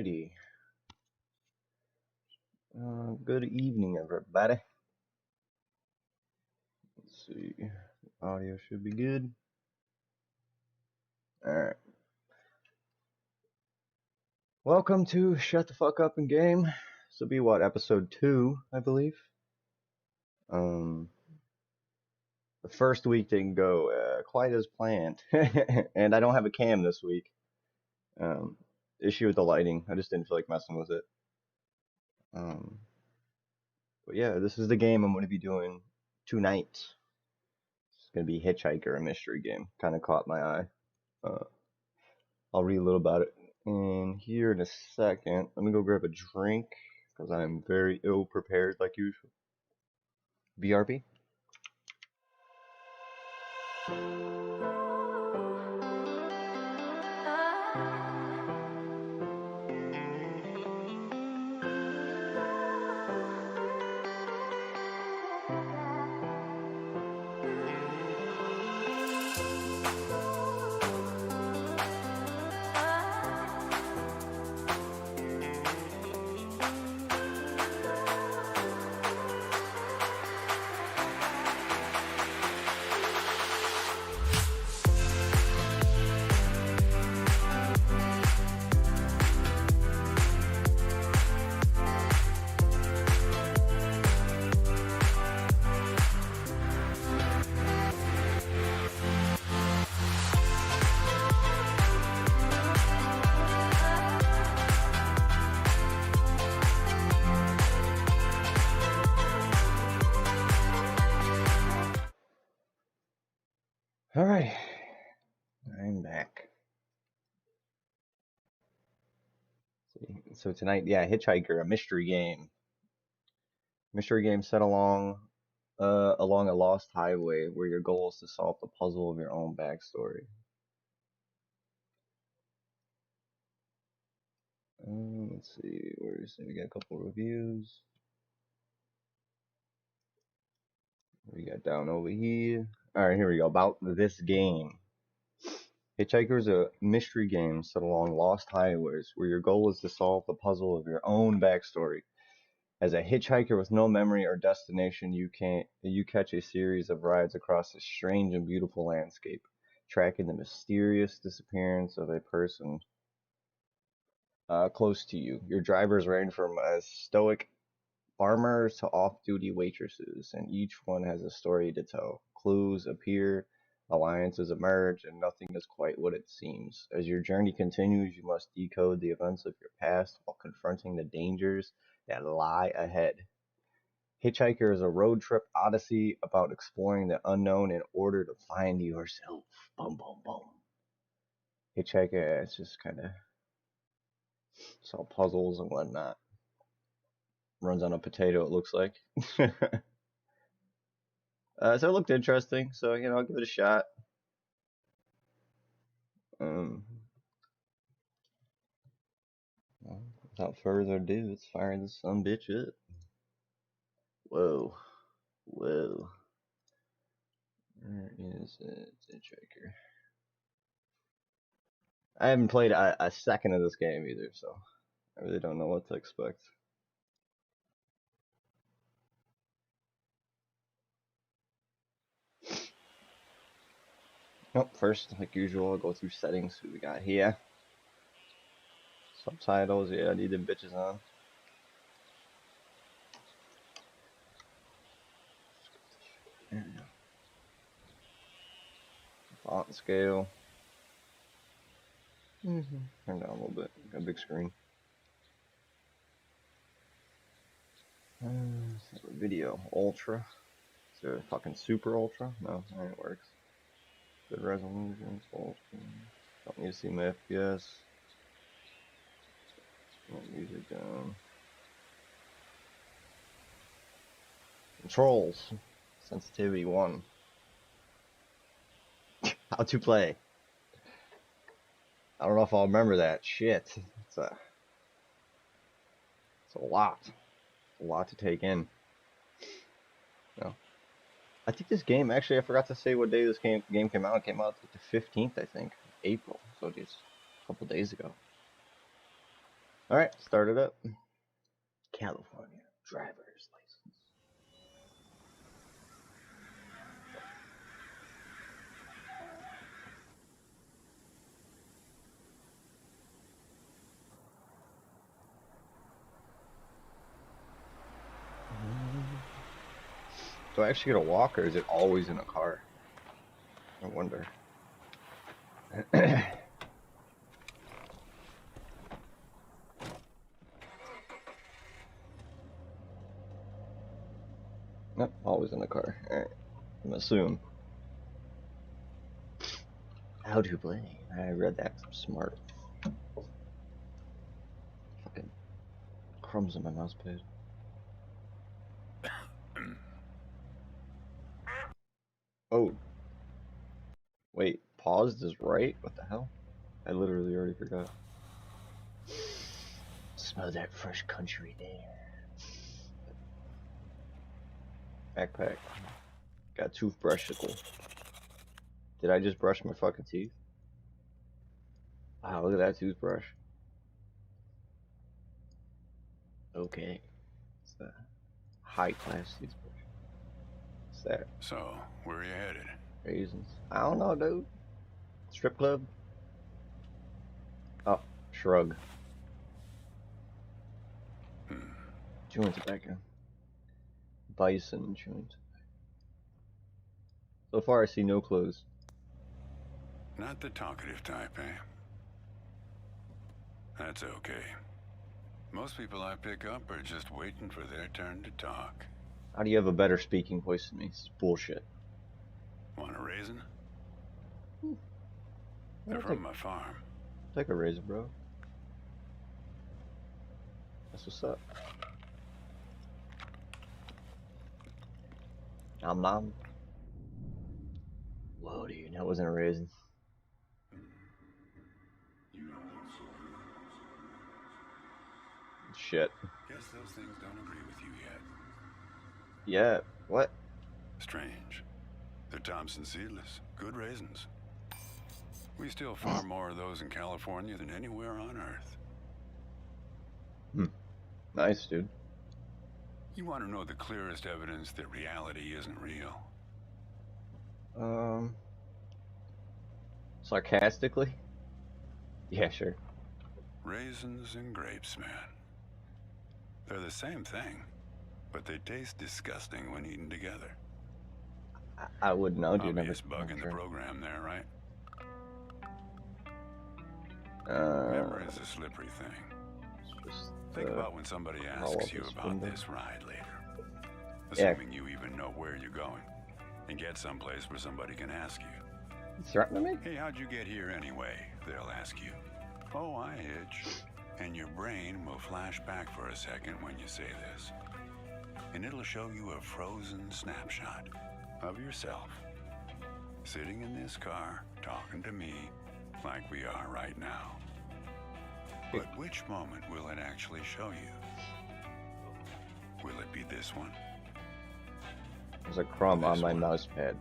Alrighty. Good evening, everybody. Let's see. Audio should be good. Alright. Welcome to Shut the Fuck Up and Game. This will be what, episode 2, I believe. The first week didn't go quite as planned. And I don't have a cam this week. Issue with the lighting. I just didn't feel like messing with it. But yeah, this is the game I'm going to be doing tonight. It's going to be Hitchhiker, a mystery game. Kind of caught my eye. I'll read a little about it in here in a second. Let me go grab a drink because I'm very ill prepared like usual. BRB. Alright, I'm back. So tonight, yeah, Hitchhiker, a mystery game. Mystery game set along a lost highway where your goal is to solve the puzzle of your own backstory. Let's see, we got a couple reviews. We got down over here. Alright, here we go. About this game. Hitchhiker is a mystery game set along lost highways where your goal is to solve the puzzle of your own backstory. As a hitchhiker with no memory or destination, you catch a series of rides across a strange and beautiful landscape, tracking the mysterious disappearance of a person close to you. Your drivers range from stoic farmers to off-duty waitresses, and each one has a story to tell. Clues appear, alliances emerge, and nothing is quite what it seems. As your journey continues, you must decode the events of your past while confronting the dangers that lie ahead. Hitchhiker is a road trip odyssey about exploring the unknown in order to find yourself. Boom, boom, boom. Hitchhiker, it's just kind of solve puzzles and whatnot. Runs on a potato, it looks like. So it looked interesting, so I'll give it a shot. Well, without further ado, let's fire this sumbitch up. Whoa. Where is it? Hitchhiker. I haven't played a second of this game either, so I really don't know what to expect. Nope, first, like usual, I'll go through settings, see what we got here. Subtitles, yeah, I need them bitches on. There we go. Font scale. Turn down a little bit, got a big screen. Video, ultra. Is there a fucking super ultra? No, it works. Good resolution, full screen. Don't need to see my FPS. Music down. Controls. Sensitivity 1. How to play. I don't know if I'll remember that. Shit. It's a lot. A lot to take in. No. I think this game, actually, I forgot to say what day this game came out. It came out the 15th, I think. April. So just a couple days ago. All right, start it up. California driver's license. Do I actually get a walk, or is it always in a car? I wonder. Nope, always in the car. Alright, I'm assume. How to play. I read that. I'm smart. Fucking crumbs on my mouse pad. Oh. Wait, paused is right? What the hell? I literally already forgot. Smell that fresh country air. Backpack. Got toothbrushable. Did I just brush my fucking teeth? Wow, look at that toothbrush. Okay. It's a high class toothbrush. What's that? So, where are you headed? Raisins. I don't know, dude. Strip club? Oh, shrug. Chewing tobacco. Bison chewing tobacco. So far, I see no clothes. Not the talkative type, eh? That's okay. Most people I pick up are just waiting for their turn to talk. How do you have a better speaking voice than me? This is bullshit. Want a raisin? They're from my farm. Take a raisin, bro. That's what's up. Nom nom. Whoa, dude, that wasn't a raisin. Shit. Guess those things don't agree with you yet. Yeah, what? Strange. They're Thompson seedless. Good raisins. We still farm more of those in California than anywhere on Earth. Nice, dude. You want to know the clearest evidence that reality isn't real? Sarcastically? Yeah, sure. Raisins and grapes, man. They're the same thing, but they taste disgusting when eaten together. I wouldn't know, dude. Obvious bug in the program there, right? Memory is a slippery thing. Think about when somebody asks you about this ride later. Assuming you even know where you're going. And get someplace where somebody can ask you. Threatening me? Hey, how'd you get here anyway? They'll ask you. Oh, I hitch. And your brain will flash back for a second when you say this. And it'll show you a frozen snapshot of yourself. Sitting in this car, talking to me like we are right now. But which moment will it actually show you? Will it be this one? There's a crumb on my mouse pad.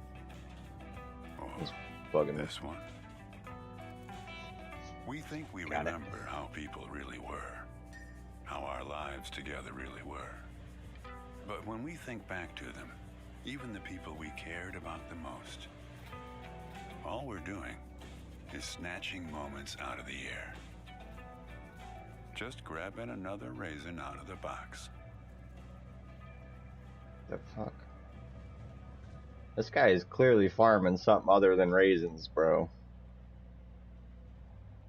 It's bugging me. This one? We think we remember how people really were. How our lives together really were. But when we think back to them, even the people we cared about the most, all we're doing is snatching moments out of the air. Just grabbing another raisin out of the box. The fuck? This guy is clearly farming something other than raisins, bro.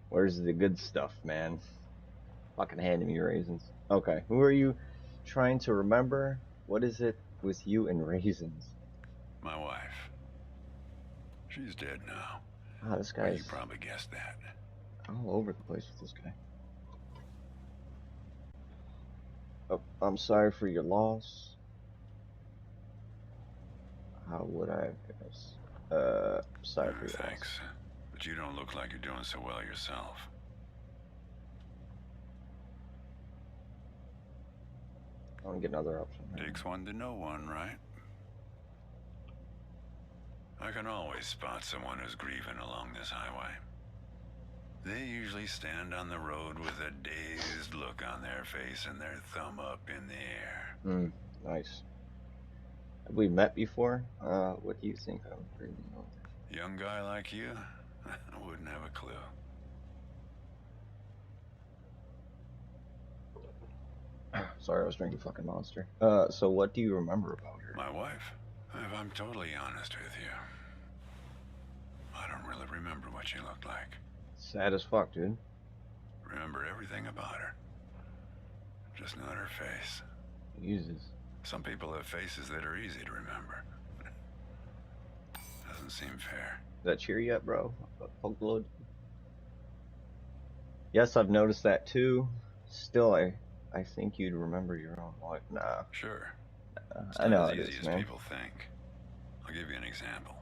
Where's the good stuff, man? Fucking handing me raisins. Okay, who are you trying to remember? What is it with you and raisins? My wife. She's dead now. Ah, this guy's... You probably guessed that. All over the place with this guy. Oh, I'm sorry for your loss. How would I guess? Sorry for your Thanks. loss. But you don't look like you're doing so well yourself. I want to get another option. Takes one to know one, right? I can always spot someone who's grieving along this highway. They usually stand on the road with a dazed look on their face and their thumb up in the air. Nice. Have we met before? What do you think I'm bringing over? Young guy like you? I wouldn't have a clue. Sorry, I was drinking fucking Monster. So what do you remember about her? My wife? If I'm totally honest with you, I don't really remember what she looked like. Sad as fuck, dude. Remember everything about her. Just not her face. Jesus. Some people have faces that are easy to remember. Doesn't seem fair. Does that cheer you up, bro? Poke load? Yes, I've noticed that too. Still, I think you'd remember your own wife. Nah. Sure. It's I not know as it easy is, as man. people think. I'll give you an example.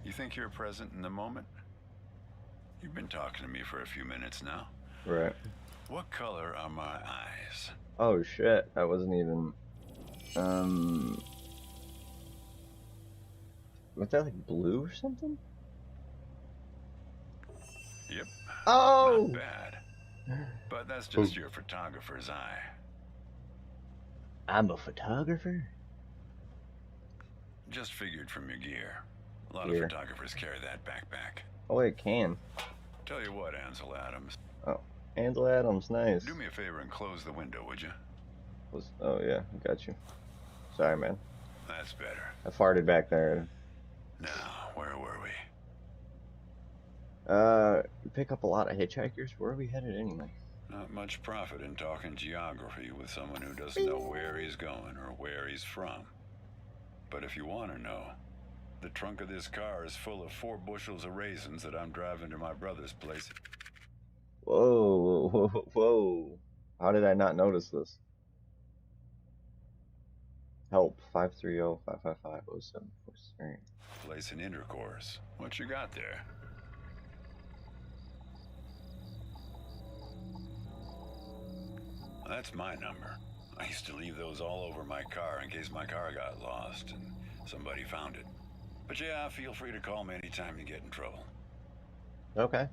You think you're present in the moment? You've been talking to me for a few minutes now. Right. What color are my eyes? Oh shit, I wasn't even. Was that like blue or something? Yep. Oh! Not bad. But that's just your photographer's eye. I'm a photographer? Just figured from your gear. A lot Gear. of photographers carry that backpack. Oh, it can. Tell you what, Ansel Adams. Oh, Ansel Adams, nice. Do me a favor and close the window, would you? Oh yeah, I got you. Sorry, man. That's better. I farted back there. Now, where were we? Pick up a lot of hitchhikers. Where are we headed anyway? Not much profit in talking geography with someone who doesn't know where he's going or where he's from. But if you want to know, the trunk of this car is full of 4 bushels of raisins that I'm driving to my brother's place. Whoa, whoa, whoa, whoa. How did I not notice this? Help, 530-555-0743. Place in intercourse. What you got there? That's my number. I used to leave those all over my car in case my car got lost and somebody found it. But yeah, feel free to call me anytime you get in trouble. Okay.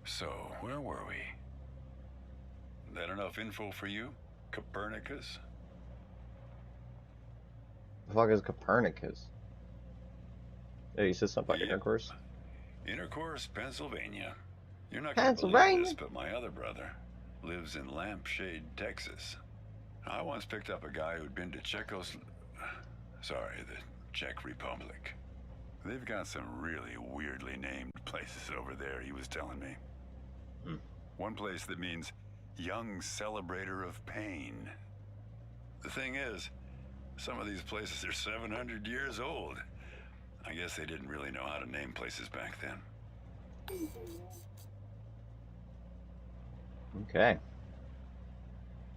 So, where were we? That enough info for you, Copernicus? The fuck is Copernicus? Yeah, you said something about intercourse? Intercourse, Pennsylvania. You're not gonna believe this, but my other brother lives in Lampshade, Texas. I once picked up a guy who'd been to the Czech Republic. They've got some really weirdly named places over there, he was telling me. One place that means young celebrator of pain. The thing is, some of these places are 700 years old. I guess they didn't really know how to name places back then. Okay.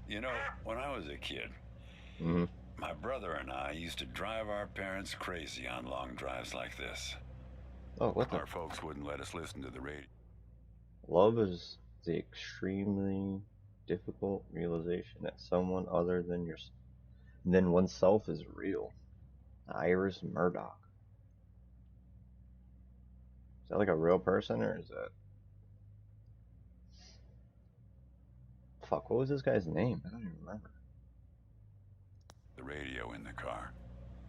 You know, when I was a kid, my brother and I used to drive our parents crazy on long drives like this. Oh, what the? Our folks wouldn't let us listen to the radio. Love is the extremely difficult realization that someone other than oneself is real. Iris Murdoch. Is that like a real person, or is that... Fuck, what was this guy's name? I don't even remember. The radio in the car.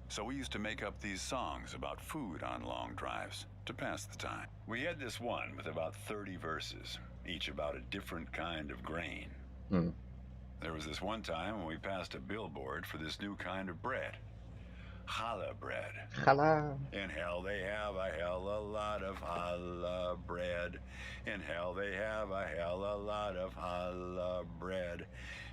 So we used to make up these songs about food on long drives to pass the time. We had this one with about 30 verses, each about a different kind of grain. There was this one time when we passed a billboard for this new kind of bread. Challah bread. Challah. In hell they have a hell a lot of challah bread. In hell they have a hell a lot of challah bread.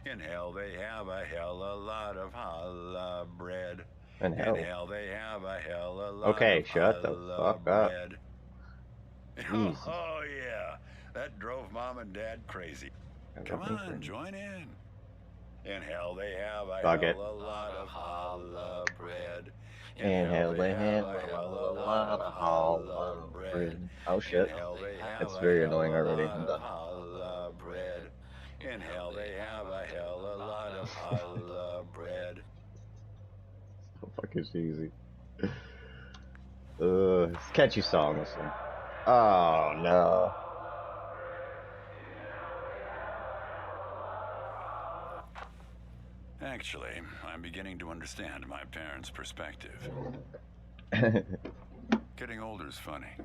In hell they have a hell a lot of challah bread. In hell they have a hell a lot okay, of shut the fuck bread. up. Oh yeah, that drove Mom and Dad crazy. Come on, join in. In hell they have a hell a lot of challah bread. In hell they have a hell a lot of challah bread. Oh shit, it's very annoying already. I'm done. Bread. In hell they have a hell a lot of challah bread. So fucking cheesy. It's a catchy song, listen. Oh no. Actually, I'm beginning to understand my parents' perspective. Getting older's funny.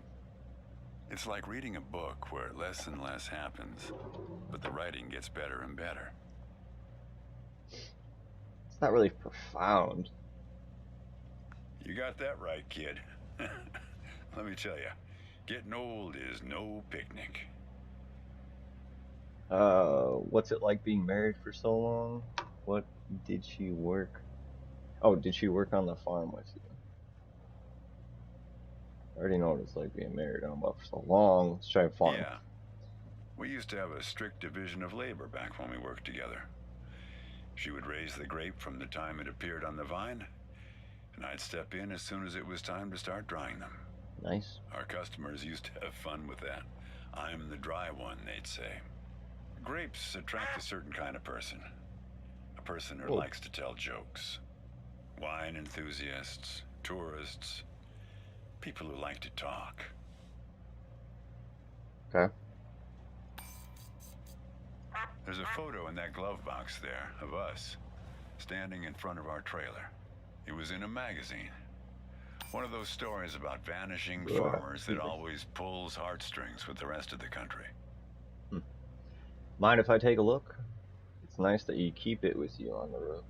It's like reading a book where less and less happens, but the writing gets better and better. It's not really profound. You got that right, kid. Let me tell you, getting old is no picnic. What's it like being married for so long? What did she work? Oh, did she work on the farm with you? I already know what it's like being married on about for so long. Let's try farm. Yeah. We used to have a strict division of labor back when we worked together. She would raise the grape from the time it appeared on the vine, and I'd step in as soon as it was time to start drying them. Nice. Our customers used to have fun with that. I'm the dry one, they'd say. Grapes attract a certain kind of person. A person who likes to tell jokes. Wine enthusiasts, tourists, people who like to talk. Okay. There's a photo in that glove box there of us, standing in front of our trailer. It was in a magazine. One of those stories about vanishing farmers that always pulls heartstrings with the rest of the country. Mind if I take a look? It's nice that you keep it with you on the road.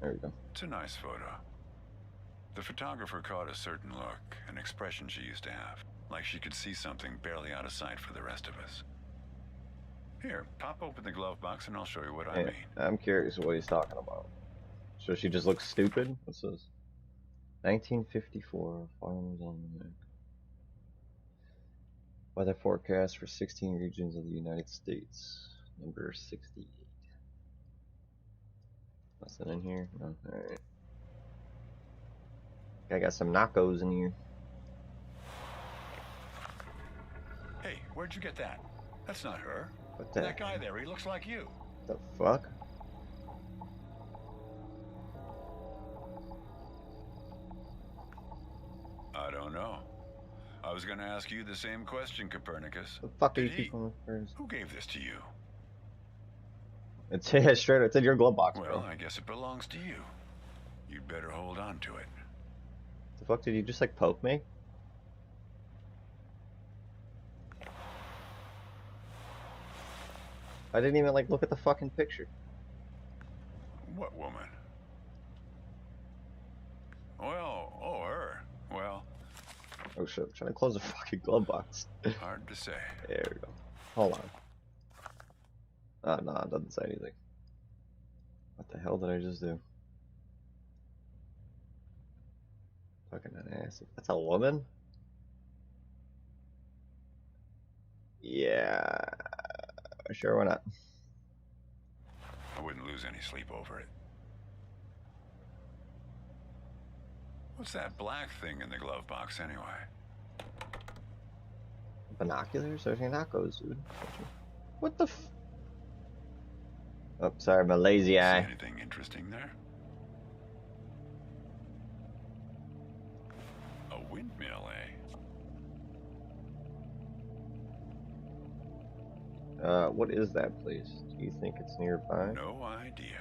There we go. It's a nice photo. The photographer caught a certain look, an expression she used to have, like she could see something barely out of sight for the rest of us. Here, pop open the glove box and I'll show you what I mean. I'm curious what he's talking about. So she just looks stupid? What's this? 1954, farms on the weather forecast for 16 regions of the United States. Number 68. Nothing in here? No? Alright. I got some knockos in here. Hey, where'd you get that? That's not her. What That guy there, he looks like you. The fuck? I don't know. I was gonna ask you the same question, Copernicus. The fuck are you keeping with first? Who gave this to you? It's straight up. It's in your glove box, bro. Well, I guess it belongs to you. You'd better hold on to it. The fuck, did you just like poke me? I didn't even like look at the fucking picture. What woman? Well, oh, her. Well. Oh shit, I'm trying to close the fucking glove box. Hard to say. There we go. Hold on. Oh, no, it doesn't say anything. What the hell did I just do? Fucking an ass. That's a woman? Yeah. Sure, why not? I wouldn't lose any sleep over it. What's that black thing in the glove box anyway? Binoculars? There's your knockos, dude. What the f... Oh, sorry, my lazy eye. See anything interesting there? A windmill, eh? What is that place? Do you think it's nearby? No idea.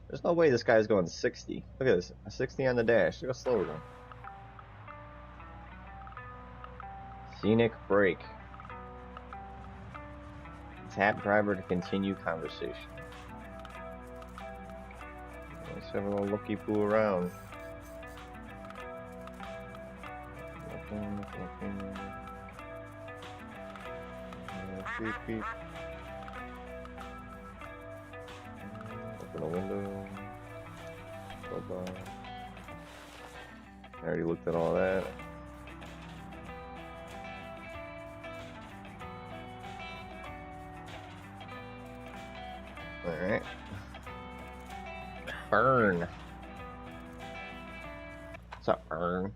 There's no way this guy's going 60. Look at this. A 60 on the dash. Look how slow we're going. Scenic break. Tap driver to continue conversation. Let's have a little looky poo around. Beep, beep. Open a window. Bye-bye. I already looked at all that. Alright. Burn. What's up, Burn?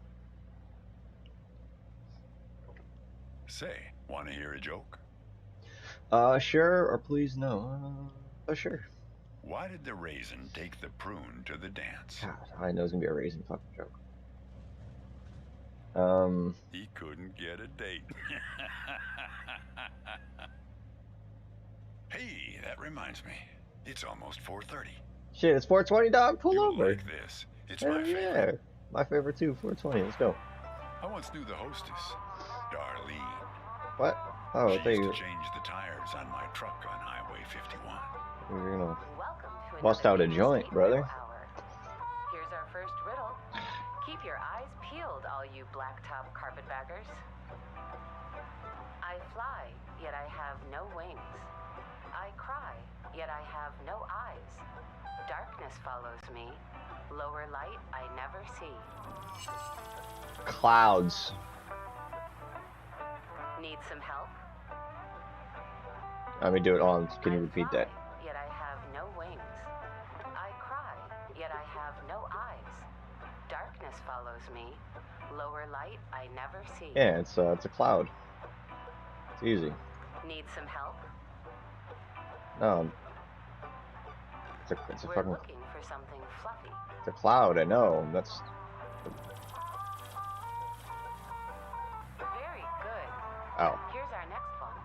Say, want to hear a joke? Sure, or please no. Sure. Why did the raisin take the prune to the dance? God, I know it's gonna be a raisin fucking joke. He couldn't get a date. Hey, that reminds me. It's almost 4:30. Shit, it's 420, dog. Pull You'll over. like this. It's Hell my yeah. favorite. My favorite too, 420. Let's go. I once knew the hostess, Darlene. What? Oh, I She thought used you to change the tires on my truck on Highway 51. were gonna Welcome to bust out a another joint, State brother. Riddle Hour. Here's our first riddle. Keep your eyes peeled, all you blacktop carpetbaggers. I fly, yet I have no wings. I cry, yet I have no eyes. Darkness follows me. Lower light I never see. Clouds. Need some help? Let me do it on. Can you I repeat fly, that? yet I have no wings. I cry, yet I have no eyes. Darkness follows me. Lower light I never see. Yeah, it's a cloud. It's easy. Need some help? No. It's a We're fucking. looking for something fluffy. It's a cloud. I know. That's. Very good. Oh. Here's our next one.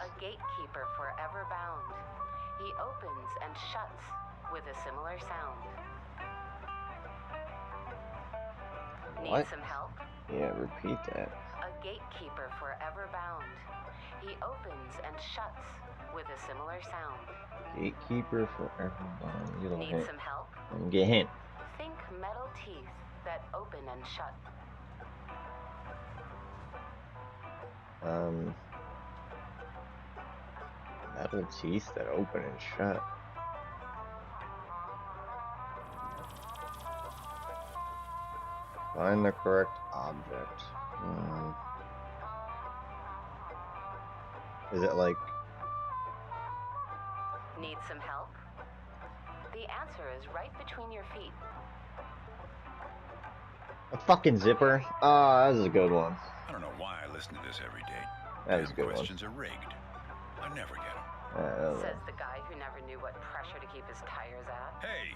A gatekeeper forever bound. He opens and shuts with a similar sound. Need What? some help? Yeah, repeat that. A gatekeeper forever bound. He opens and shuts with a similar sound. Gatekeeper forever bound. Get a Need hint. some help? Get a hint. Think metal teeth that open and shut. Metal teeth that open and shut. Find the correct object. Is it like? Need some help? The answer is right between your feet. A fucking zipper? Ah, this is a good one. I don't know why I listen to this every day. That is a Damn good one. questions are rigged. I never get them. Says the guy who never knew what pressure to keep his tires at. Hey,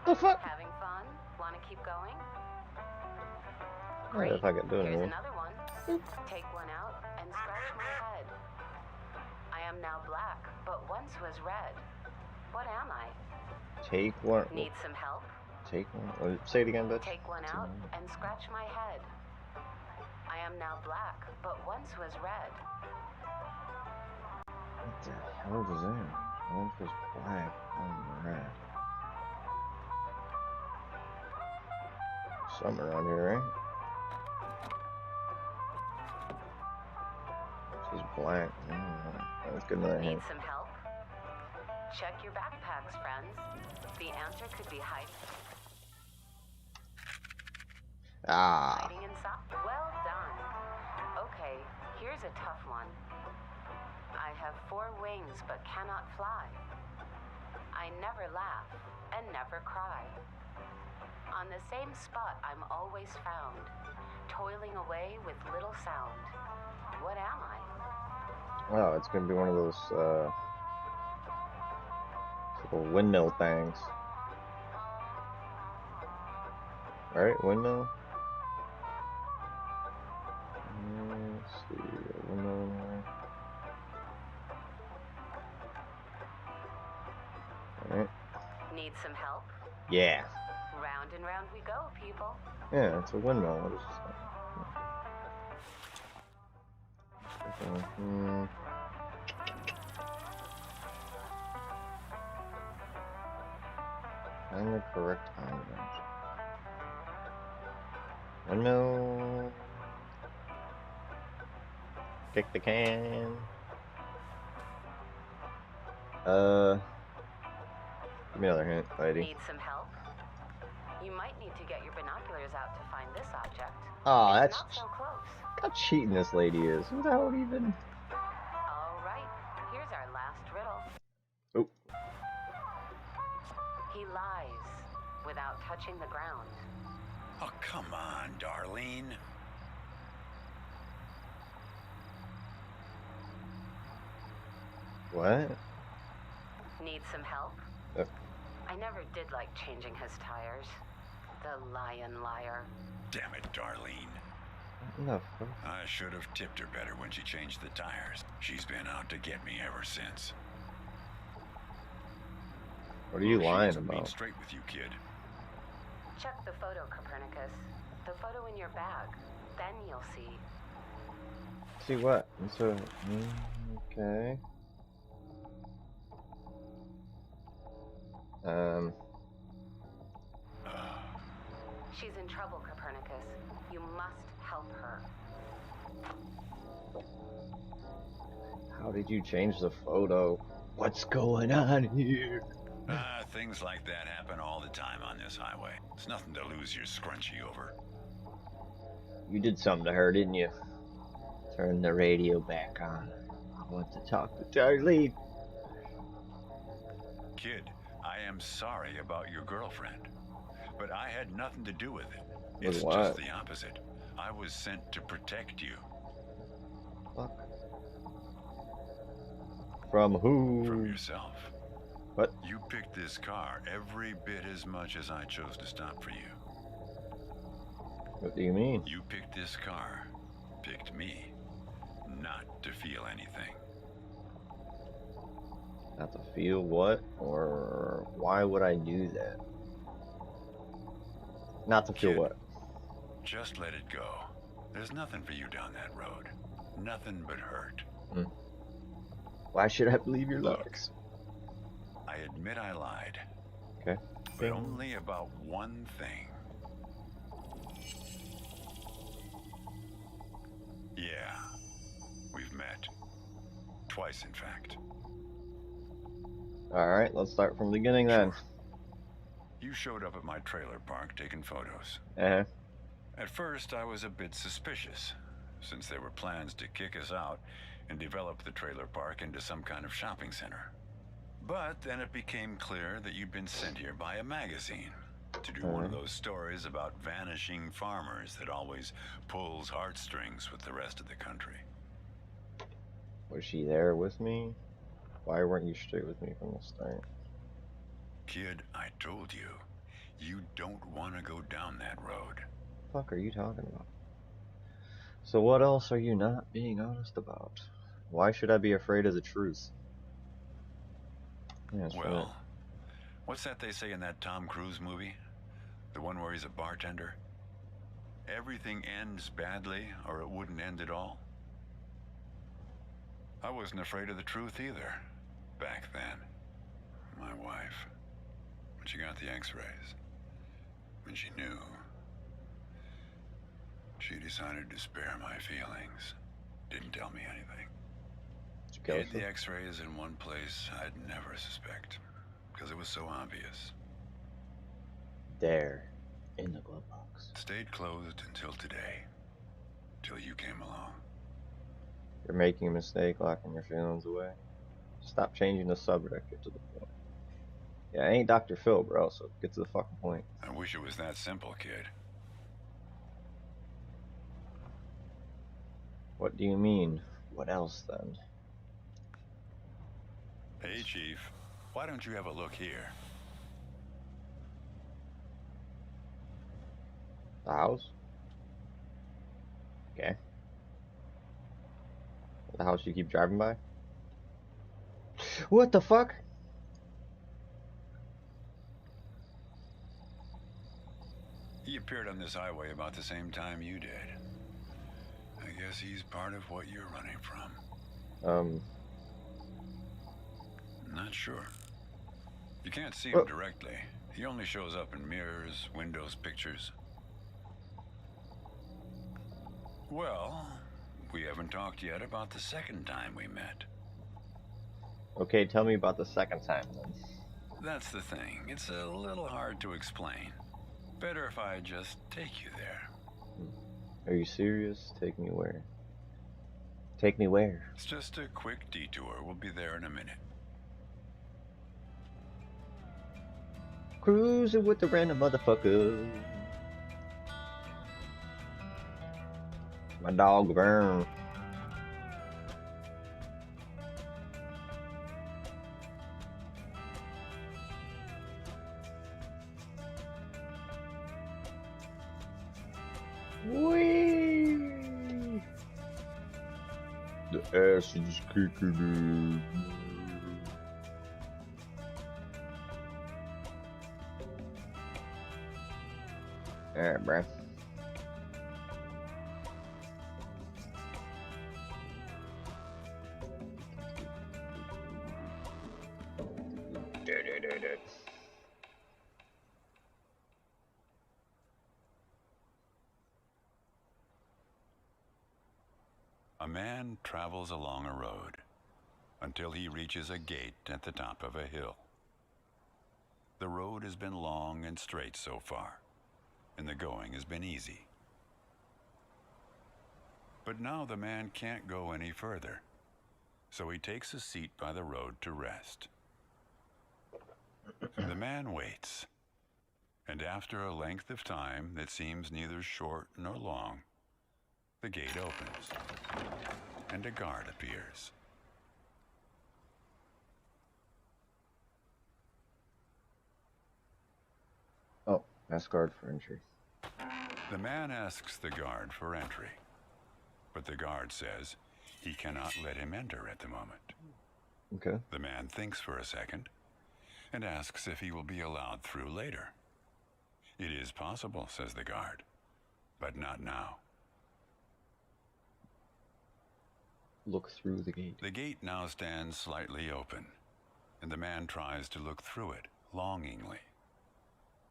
The fuck? Having fun? Want to keep going? What if I could do it? Here's Here? another one. Take one out and scratch my head. I am now black, but once was red. What am I? Take one. Need some help? Take one. Say it again, bitch. Take one out and scratch my head. I am now black, but once was red. What the hell was that? Once was black, one red. Something around here, right? This is black. Let's get another Need hint. some help? Check your backpacks, friends. The answer could be hiding inside. Well done. Okay, here's a tough one. I have 4 wings but cannot fly. I never laugh and never cry. On the same spot I'm always found, toiling away with little sound. What am I? Oh, it's gonna be one of those little windmill things. Right? Windmill? Let's see. Windmill in there. Alright. Need some help? Yeah. Round and round we go, people. Yeah, it's a windmill. What is this? Find the correct object. Windmill. Kick the can. Give me another hint, lady. Need some help? You might need to get your binoculars out to find this object. Oh, It's that's not so close. how cheating this lady is. Who the hell even? All right, here's our last riddle. Oh. He lies without touching the ground. oh come on, Darlene. What? Need some help? Yep. I never did like changing his tires. The lion liar. Damn it, Darlene. What the fuck? I should have tipped her better when she changed the tires. She's been out to get me ever since. What are you She lying isn't being about? straight with you, kid. Check the photo, Copernicus. The photo in your bag. Then you'll see. See what? So, okay. She's in trouble, Copernicus. You must help her. How did you change the photo? What's going on here? Things like that happen all the time on this highway. It's nothing to lose your scrunchie over. You did something to her, didn't you? Turn the radio back on. I want to talk to Darlene. Kid, I am sorry about your girlfriend, but I had nothing to do with it. With It's what? just the opposite. I was sent to protect you. Fuck. From who? From yourself. What? You picked this car every bit as much as I chose to stop for you. What do you mean? You picked this car, picked me, not to feel anything. Not to feel what? Or why would I do that? Not to feel Kid, what? just let it go. There's nothing for you down that road. Nothing but hurt. Why should I believe your Look. looks? I admit I lied, Okay. but only about one thing. Yeah, we've met. Twice, in fact. Alright, let's start from the beginning then. You showed up at my trailer park taking photos. Uh-huh. At first, I was a bit suspicious, since there were plans to kick us out and develop the trailer park into some kind of shopping center. But then it became clear that you'd been sent here by a magazine to do one of those stories about vanishing farmers that always pulls heartstrings with the rest of the country. Was she there with me? Why weren't you straight with me from the start? Kid, I told you, you don't want to go down that road. What the fuck are you talking about? So what else are you not being honest about? Why should I be afraid of the truth? Yeah, that's Well, what's that they say in that Tom Cruise movie? The one where he's a bartender? Everything ends badly, or it wouldn't end at all. I wasn't afraid of the truth either, back then. My wife, when she got the x-rays, when she knew, she decided to spare my feelings. Didn't tell me anything. Hid the x-rays in one place I'd never suspect, because it was so obvious. there, in the glove box. Stayed closed until today, till you came along. You're making a mistake, locking your feelings away. Stop changing the subject, get to the point. Yeah, I ain't Dr. Phil, bro, so get to the fucking point. I wish it was that simple, kid. What do you mean? What else, then? Hey, Chief, why don't you have a look here? The house? Okay. The house you keep driving by? What the fuck? He appeared on this highway about the same time you did. I guess he's part of what you're running from. Not sure. You can't see him directly. He only shows up in mirrors, windows, pictures. Well, we haven't talked yet about the second time we met. Okay, tell me about the second time, then. That's the thing. It's a little hard to explain. Better if I just take you there. Are you serious? Take me where? Take me where? It's just a quick detour. We'll be there in a minute. Cruising with the random motherfucker. My dog Vern. Whee! The acid's kicking in. Alright, bro. A man travels along a road until he reaches a gate at the top of a hill. The road has been long and straight so far, and the going has been easy. But now the man can't go any further, so he takes a seat by the road to rest. The man waits, and after a length of time that seems neither short nor long, the gate opens, and a guard appears. Oh, ask guard for entry. The man asks the guard for entry, but the guard says he cannot let him enter at the moment. Okay. The man thinks for a second and asks if he will be allowed through later. It is possible, says the guard, but not now. Look through the gate. The gate now stands slightly open, and the man tries to look through it longingly.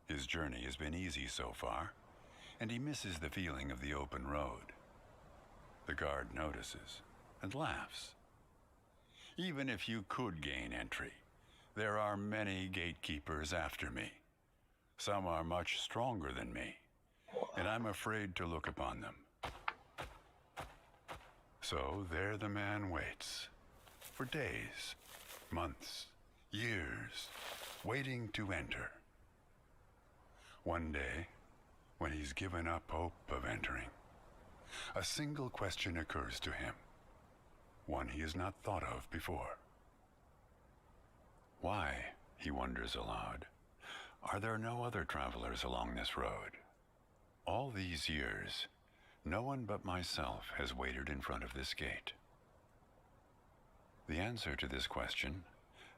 His journey has been easy so far, and he misses the feeling of the open road. The guard notices and laughs. Even if you could gain entry, there are many gatekeepers after me. Some are much stronger than me, and I'm afraid to look upon them. So there the man waits, for days, months, years, waiting to enter. One day, when he's given up hope of entering, a single question occurs to him, one he has not thought of before. Why, he wonders aloud, are there no other travelers along this road? All these years, no one but myself has waited in front of this gate. The answer to this question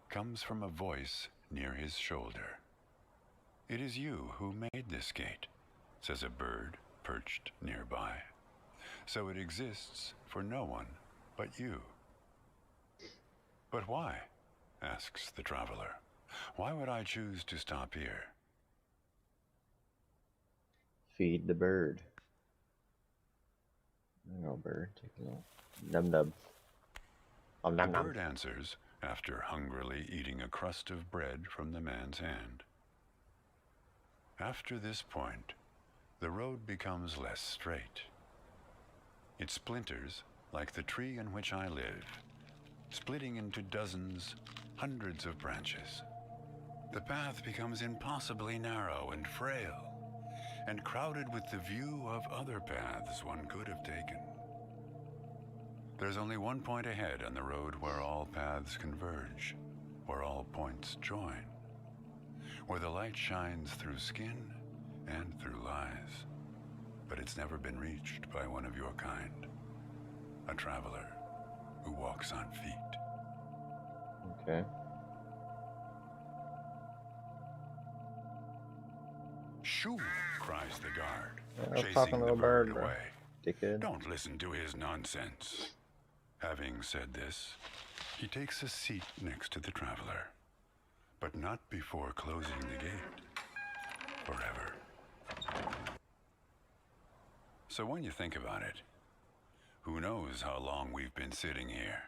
comes from a voice near his shoulder. It is you who made this gate, says a bird perched nearby. So it exists for no one but you. But why? Asks the traveler. Why would I choose to stop here? Feed the bird. There you go, bird. Take a little nub. Oh, The num num. bird answers after hungrily eating a crust of bread from the man's hand. After this point, the road becomes less straight. It splinters like the tree in which I live, splitting into dozens, hundreds of branches. The path becomes impossibly narrow and frail, and crowded with the view of other paths one could have taken. There's only one point ahead on the road where all paths converge, where all points join, where the light shines through skin and through lies. But it's never been reached by one of your kind, a traveler who walks on feet. Okay. Shoo! Cries the guard, I was chasing talking to the a bird bird, bro. away. Dickhead. Don't listen to his nonsense. Having said this, he takes a seat next to the traveler, but not before closing the gate forever. So when you think about it, who knows how long we've been sitting here,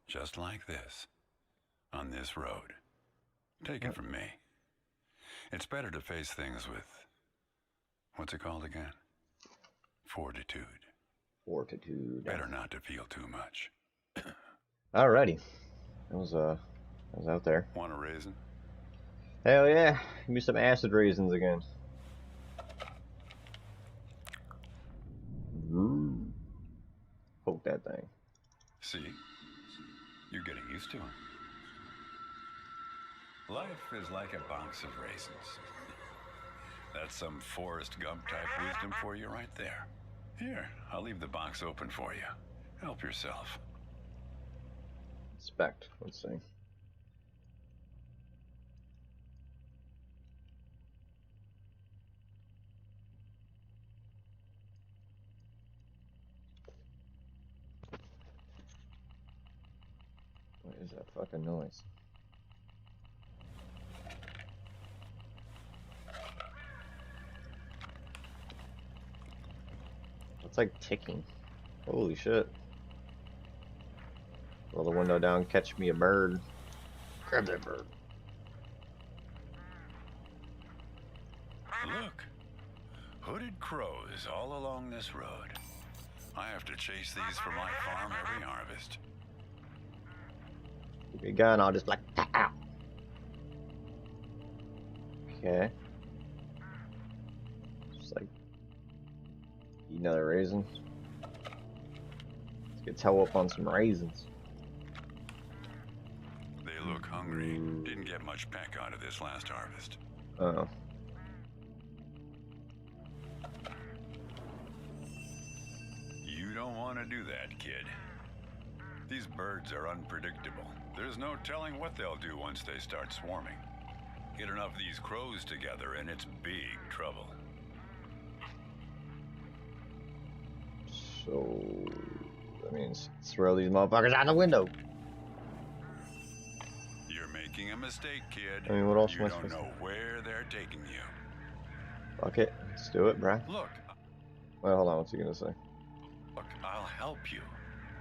just like this, on this road. Take it from me. It's better to face things with, what's it called again? Fortitude. Fortitude. Better not to feel too much. Alrighty. That was out there. Want a raisin? Hell yeah. Give me some acid raisins again. Poke that thing. See? You're getting used to them. Life is like a box of raisins. That's some Forrest Gump type wisdom for you right there. Here, I'll leave the box open for you. Help yourself. Inspect. Let's see. What is that fucking noise? It's like ticking. Holy shit. Roll the window down, catch me a bird. Grab that bird. Look! Hooded crows all along this road. I have to chase these for my farm every harvest. Give me a gun, I'll just like, pow! Okay. Just like, eat another raisin. Let's get toe up on some raisins. They look hungry. Didn't get much peck out of this last harvest. Oh. You don't want to do that, kid. These birds are unpredictable. There's no telling what they'll do once they start swarming. Get enough of these crows together and it's big trouble. So, that means throw these motherfuckers out the window. You're making a mistake, kid. I mean, what else You am I don't supposed to know where they're taking you. Fuck it. Let's do it, bruh. Look, Wait, hold on. What's he gonna say? I'll help you.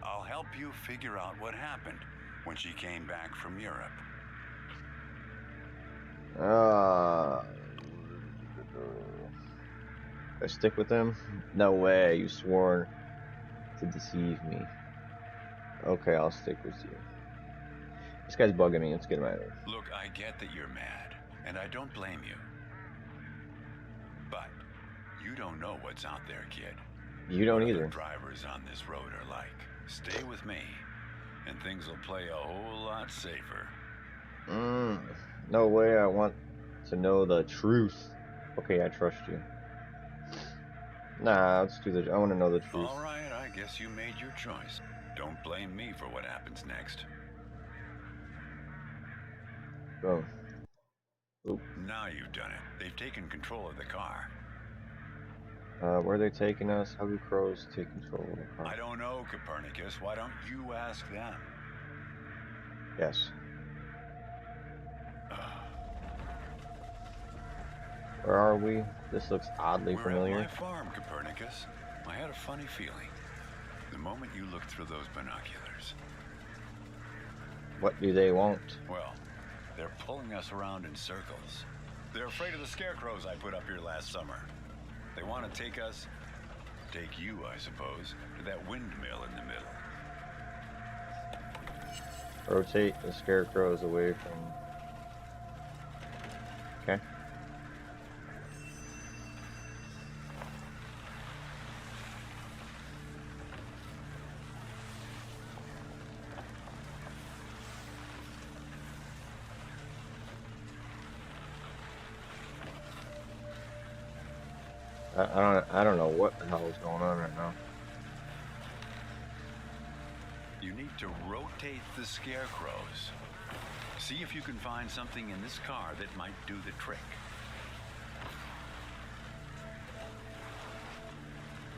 I'll help you figure out what happened when she came back from Europe. I stick with him? No way. You swore to deceive me. Okay, I'll stick with you. This guy's bugging me. Let's get him out of here. Look, I get that you're mad, and I don't blame you. But you don't know what's out there, kid. You don't What either. the drivers on this road are like. Stay with me, and things will play a whole lot safer. No way. I want to know the truth. Okay, I trust you. Nah, let's do the. I want to know the truth. All right, I guess you made your choice. Don't blame me for what happens next. Go. Oop. Now you've done it. They've taken control of the car. Where are they taking us? How do crows take control of the car? I don't know, Copernicus. Why don't you ask them? Yes. Where are we? This looks oddly We're familiar. at my farm, Copernicus. I had a funny feeling. The moment you looked through those binoculars. What do they want? Well, they're pulling us around in circles. They're afraid of the scarecrows I put up here last summer. They want to take you, I suppose, to that windmill in the middle. Rotate the scarecrows away from... Okay. I don't know what the hell is going on right now. You need to rotate the scarecrows. See if you can find something in this car that might do the trick.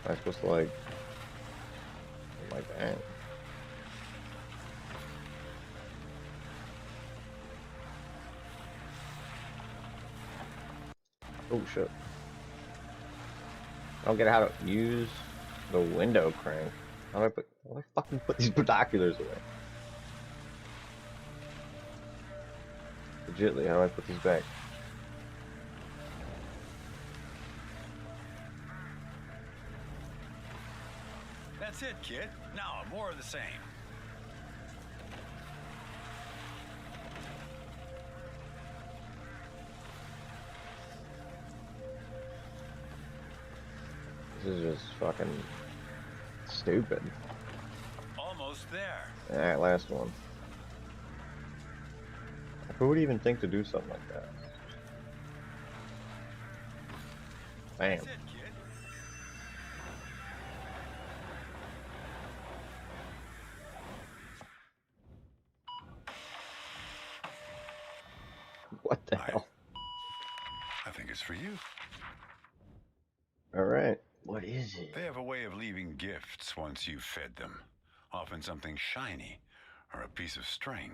Am I supposed to like that? Oh shit. I don't get how to use the window crank. How do I fucking put these binoculars away? Legitly, how do I put these back? That's it, kid. Now, more of the same. This is just fucking stupid. Almost there. Alright, last one. Who would even think to do something like that? Bam. That's it, kid. What the hell? I think it's for you. All right. What is it? They have a way of leaving gifts once you've fed them. Often something shiny or a piece of string.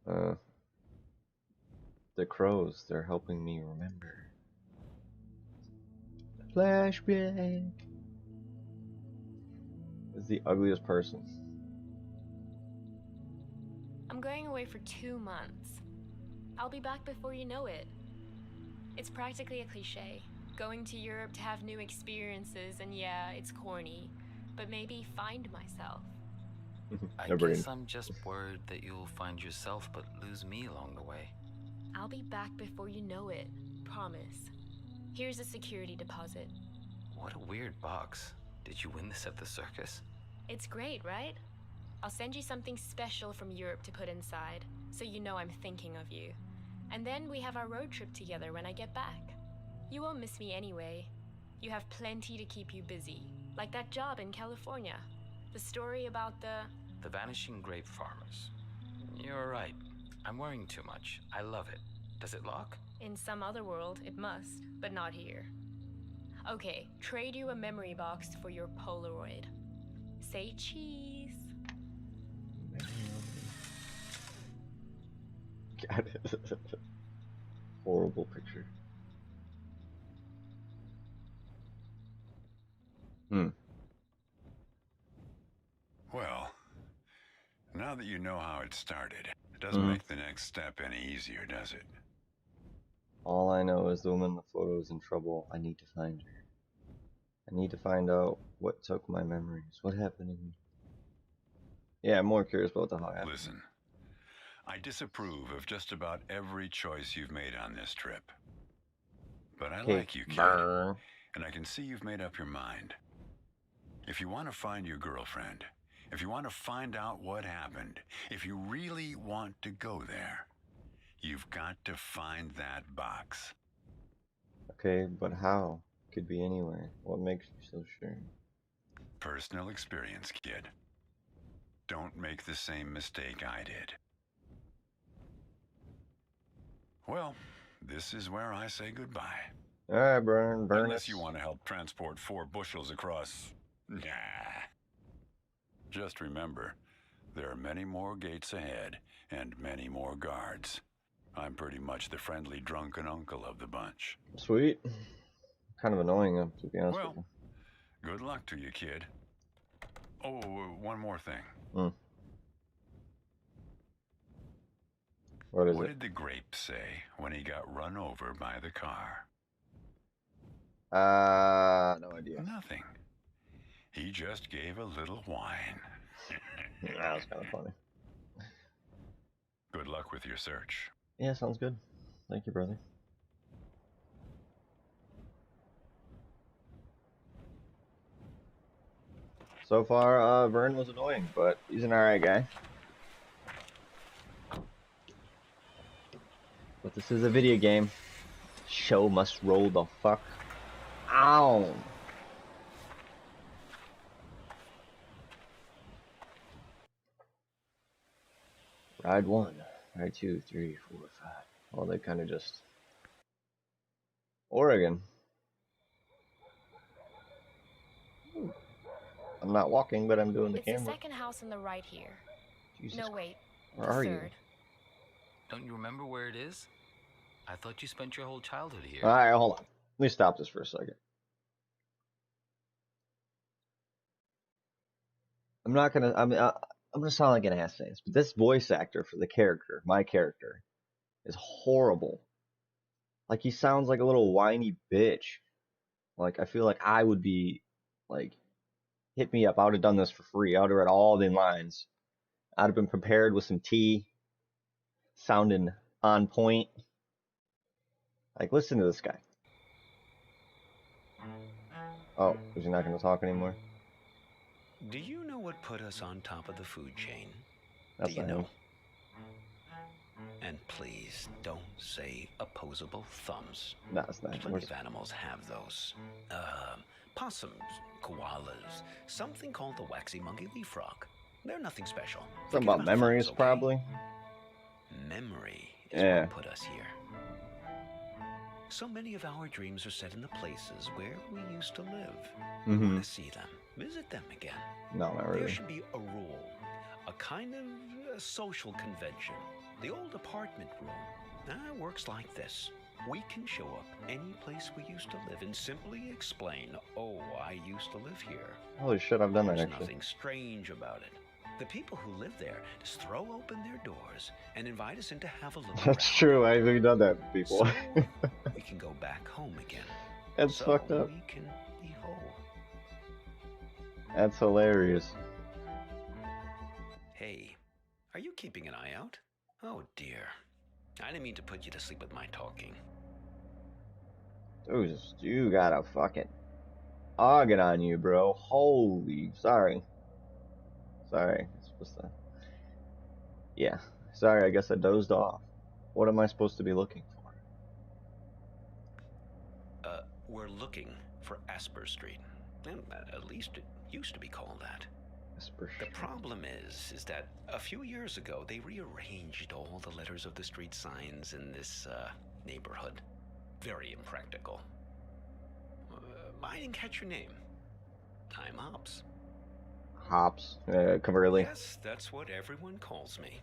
The crows, they're helping me remember. Flashback. Is the ugliest person. I'm going away for 2 months. I'll be back before you know it. It's practically a cliche. Going to Europe to have new experiences, and yeah, it's corny, but maybe find myself. I Never guess in. I'm just worried that you'll find yourself but lose me along the way. I'll be back before you know it. Promise. Here's a security deposit. What a weird box. Did you win this at the circus? It's great, right? I'll send you something special from Europe to put inside, so you know I'm thinking of you. And then we have our road trip together when I get back. You won't miss me anyway. You have plenty to keep you busy, like that job in California. The story about the vanishing grape farmers. You're right. I'm worrying too much. I love it. Does it lock? In some other world, it must, but not here. Okay, trade you a memory box for your Polaroid. Say cheese. God. Horrible picture. Well, now that you know how it started, it doesn't make the next step any easier, does it? All I know is the woman in the photo is in trouble. I need to find her. I need to find out what took my memories. What happened to me? Yeah, I'm more curious about the how it happened. Listen, I disapprove of just about every choice you've made on this trip. But I like you, kid, and I can see you've made up your mind. If you want to find your girlfriend, if you want to find out what happened, if you really want to go there, you've got to find that box. Okay, but how? Could be anywhere. What makes you so sure? Personal experience, kid. Don't make the same mistake I did. Well, this is where I say goodbye. Alright, burn Unless us. you want to help transport 4 bushels across. Nah. Just remember, there are many more gates ahead and many more guards. I'm pretty much the friendly drunken uncle of the bunch. Sweet. Kind of annoying, to be honest with Well, good luck to you, kid. Oh, one more thing. you. What is What it? did the grape say when he got run over by the car? No idea. Nothing. He just gave a little whine. That was kind of funny. Good luck with your search. Yeah, sounds good. Thank you, brother. So far, Vern was annoying, but he's an alright guy. But this is a video game. Show must roll the fuck. Ow! Ride 1, ride 2, 3, 4, 5. Well, they kind of just... Oregon. Ooh. I'm not walking, but I'm doing the It's camera. the second house on the right here. Jesus No, wait. Where the are you? third. Don't you remember where it is? I thought you spent your whole childhood here. Alright, hold on. Let me stop this for a second. I'm gonna sound like an ass saying this, but this voice actor for the character, my character, is horrible. Like, he sounds like a little whiny bitch. Like, I feel like I would be, like, hit me up. I would have done this for free. I would have read all the lines. I'd have been prepared with some tea, sounding on point. Like, listen to this guy. Oh, is he not gonna talk anymore? Do you know what put us on top of the food chain? That's Do you not him. know? And please don't say opposable thumbs. No, it's not. Plenty of animals have those. Possums, koalas, something called the waxy monkey leaf frog. They're nothing special. Something Forget about memories, thumbs, okay? probably. Memory is Yeah. what put us here. So many of our dreams are set in the places where we used to live. We Mm-hmm. want to see them, visit them again. No, not There really. should be a rule, a kind of social convention. The old apartment room works like this. We can show up any place we used to live and simply explain, oh, I used to live here. Holy shit, I've done that There's actually. nothing strange about it. The people who live there just throw open their doors and invite us in to have a look That's around. true, I've even done that before. So we can go back home again. That's so fucked up. we can be whole. That's hilarious. Hey, are you keeping an eye out? Oh dear. I didn't mean to put you to sleep with my talking. Dude, you got a fucking oggin on you, bro. Holy, sorry. Sorry, it's supposed to. Yeah, sorry, I guess I dozed off. What am I supposed to be looking for? We're looking for Asper Street. At least it used to be called that. The problem is that a few years ago they rearranged all the letters of the street signs in this neighborhood. Very impractical. I didn't catch your name. I'm Hops. Hops, Coverly. Yes, that's what everyone calls me.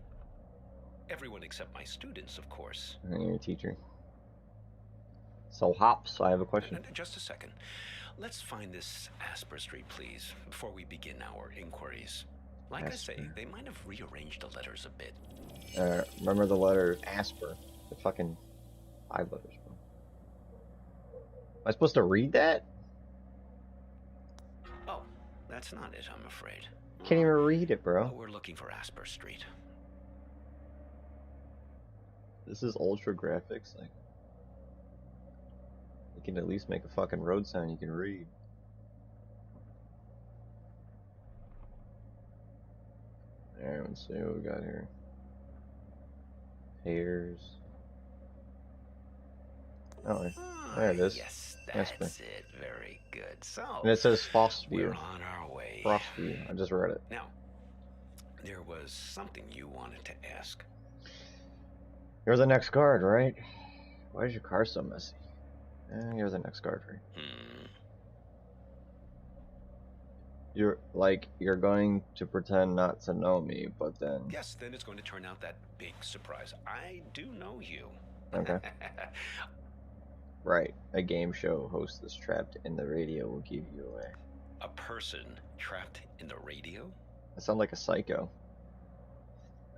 Everyone except my students, of course. And you're a teacher. So Hops, I have a question. Just a second. Let's find this Asper Street, please, before we begin our inquiries. Like Asper. I say, they might have rearranged the letters a bit. Remember the letter Asper? The fucking 5 letters, bro. Am I supposed to read that? Oh, that's not it, I'm afraid. Can't even read it, bro. We're looking for Asper Street. This is ultra graphics, like. You can at least make a fucking road sign you can read. Alright, let's see what we got here. Pears. Oh, there it is. Yes, Asper. that's it. Very good. So, And it says we're Frostview. on our way. Frostview. I just read it. Now, there was something you wanted to ask. You're the next guard, right? Why is your car so messy? You're the next guard, right? You're going to pretend not to know me, but then... Yes, then it's going to turn out that big surprise. I do know you. Okay. Right. A game show host is trapped in the radio will give you away. A person trapped in the radio? I sound like a psycho.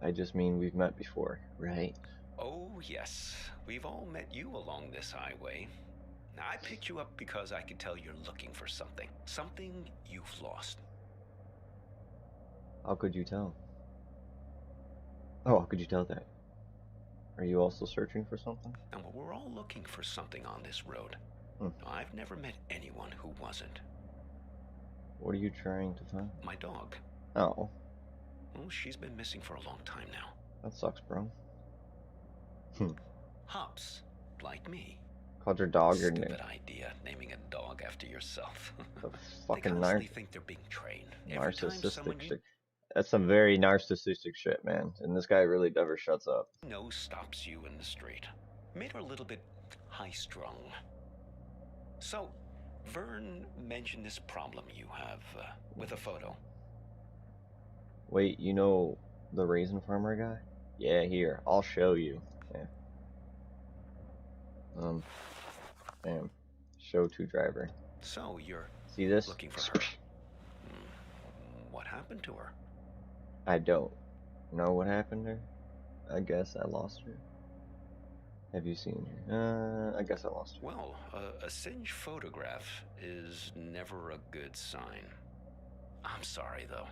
I just mean we've met before, right? Oh, yes. We've all met you along this highway. Now, I picked you up because I could tell you're looking for something. Something you've lost. How could you tell? Oh, how could you tell that? Are you also searching for something? And we're all looking for something on this road. Hmm. I've never met anyone who wasn't. What are you trying to find? My dog. Oh, Well, she's been missing for a long time now. that sucks, bro. Hops, like me. Called your dog your Stupid name. idea, naming a dog after yourself. The They fucking constantly think they're being trained. Every time someone narcissistic shit. That's some very narcissistic shit, man. And this guy really never shuts up. you know stops you in the street. Made her a little bit high-strung. So, Vern mentioned this problem you have with a photo. Wait, you know the raisin farmer guy? Yeah, here, I'll show you. Yeah. Bam. Show to driver. So, you're See this? looking for her. What happened to her? I don't know what happened to her. I guess I lost her. Have you seen her? I guess I lost her. Well, a singed photograph is never a good sign. I'm sorry, though.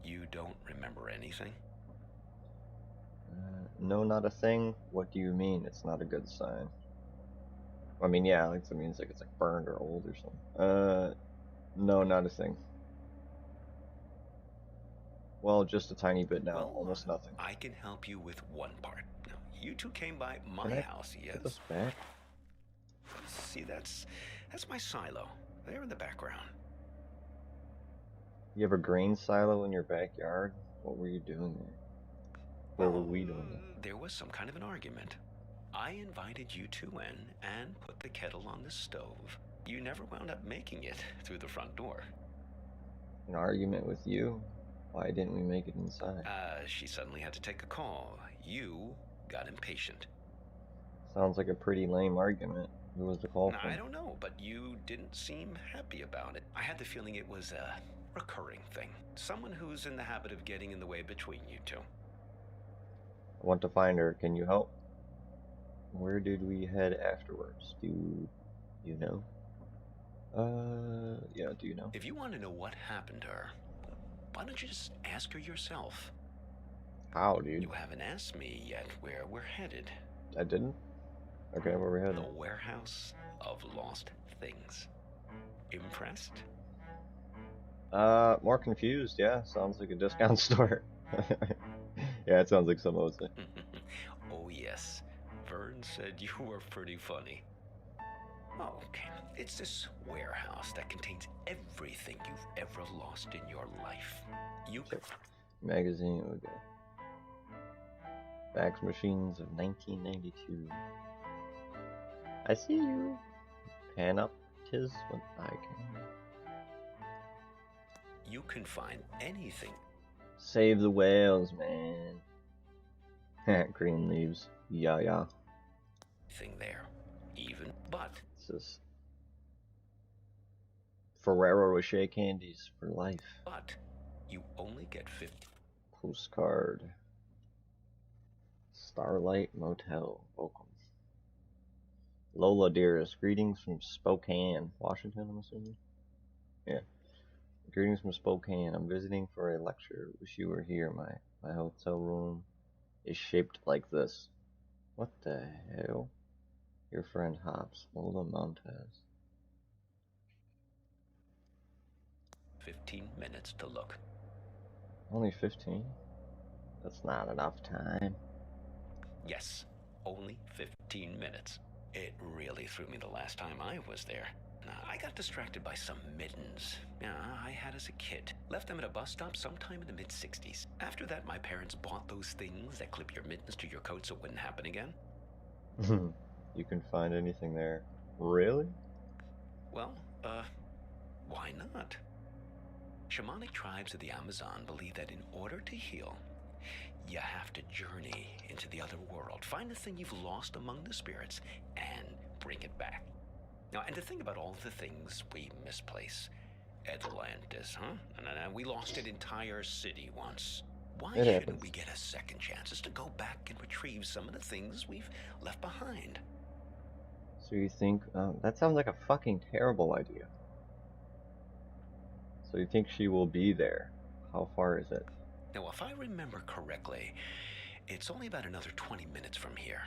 You don't remember anything? No, not a thing. What do you mean it's not a good sign? I mean, yeah, like, it means like it's like burned or old or something. No, not a thing. Well, just a tiny bit now, Well, almost nothing. I can help you with one part. Now, you two came by my Can I house, yes? Put this back. See, that's my silo. There in the background. You have a grain silo in your backyard? What were you doing there? Where were we doing that? There was some kind of an argument. I invited you two in and put the kettle on the stove. You never wound up making it through the front door. An argument with you? Why didn't we make it inside? She suddenly had to take a call. You got impatient. Sounds like a pretty lame argument. Who was the call from? I don't know, but you didn't seem happy about it. I had the feeling it was a recurring thing. Someone who's in the habit of getting in the way between you two. I want to find her. Can you help? Where did we head afterwards? Do you know? Yeah, do you know? If you want to know what happened to her, why don't you just ask her yourself? How, dude? You haven't asked me yet where we're headed. I didn't? Okay, where we headed? The warehouse of lost things. Impressed? More confused, yeah. Sounds like a discount store. Yeah, it sounds like someone would say. Oh, yes. Vern said you were pretty funny. Oh, okay. It's this warehouse that contains everything you've ever lost in your life. Magazine, okay. Fax machines of 1992. I see you. Pan up, 'tis what I can. You can find anything. Save the whales, man. Green leaves. Yeah. Thing there. Even, but. It's just Ferrero Rocher candies for life. But you only get 50. Postcard. Starlight Motel. Welcome. Lola dearest, greetings from Spokane, Washington, I'm assuming. Yeah. Greetings from Spokane. I'm visiting for a lecture. Wish you were here. My hotel room is shaped like this. What the hell? Your friend Hops. Lola Montez. 15 minutes to look. Only 15? That's not enough time. Yes, only 15 minutes. It really threw me the last time I was there. I got distracted by some mittens I had as a kid. Left them at a bus stop sometime in the mid-60s. After that, my parents bought those things that clip your mittens to your coat so it wouldn't happen again. You can find anything there. Really? Well, why not? Shamanic tribes of the Amazon believe that in order to heal, you have to journey into the other world, find the thing you've lost among the spirits, and bring it back. Now, and to think about all the things we misplace. Atlantis, huh? And we lost an entire city once. Why shouldn't we get a second chance to go back and retrieve some of the things we've left behind? So you think, that sounds like a fucking terrible idea. So you think she will be there? How far is it? Now, if I remember correctly, it's only about another 20 minutes from here.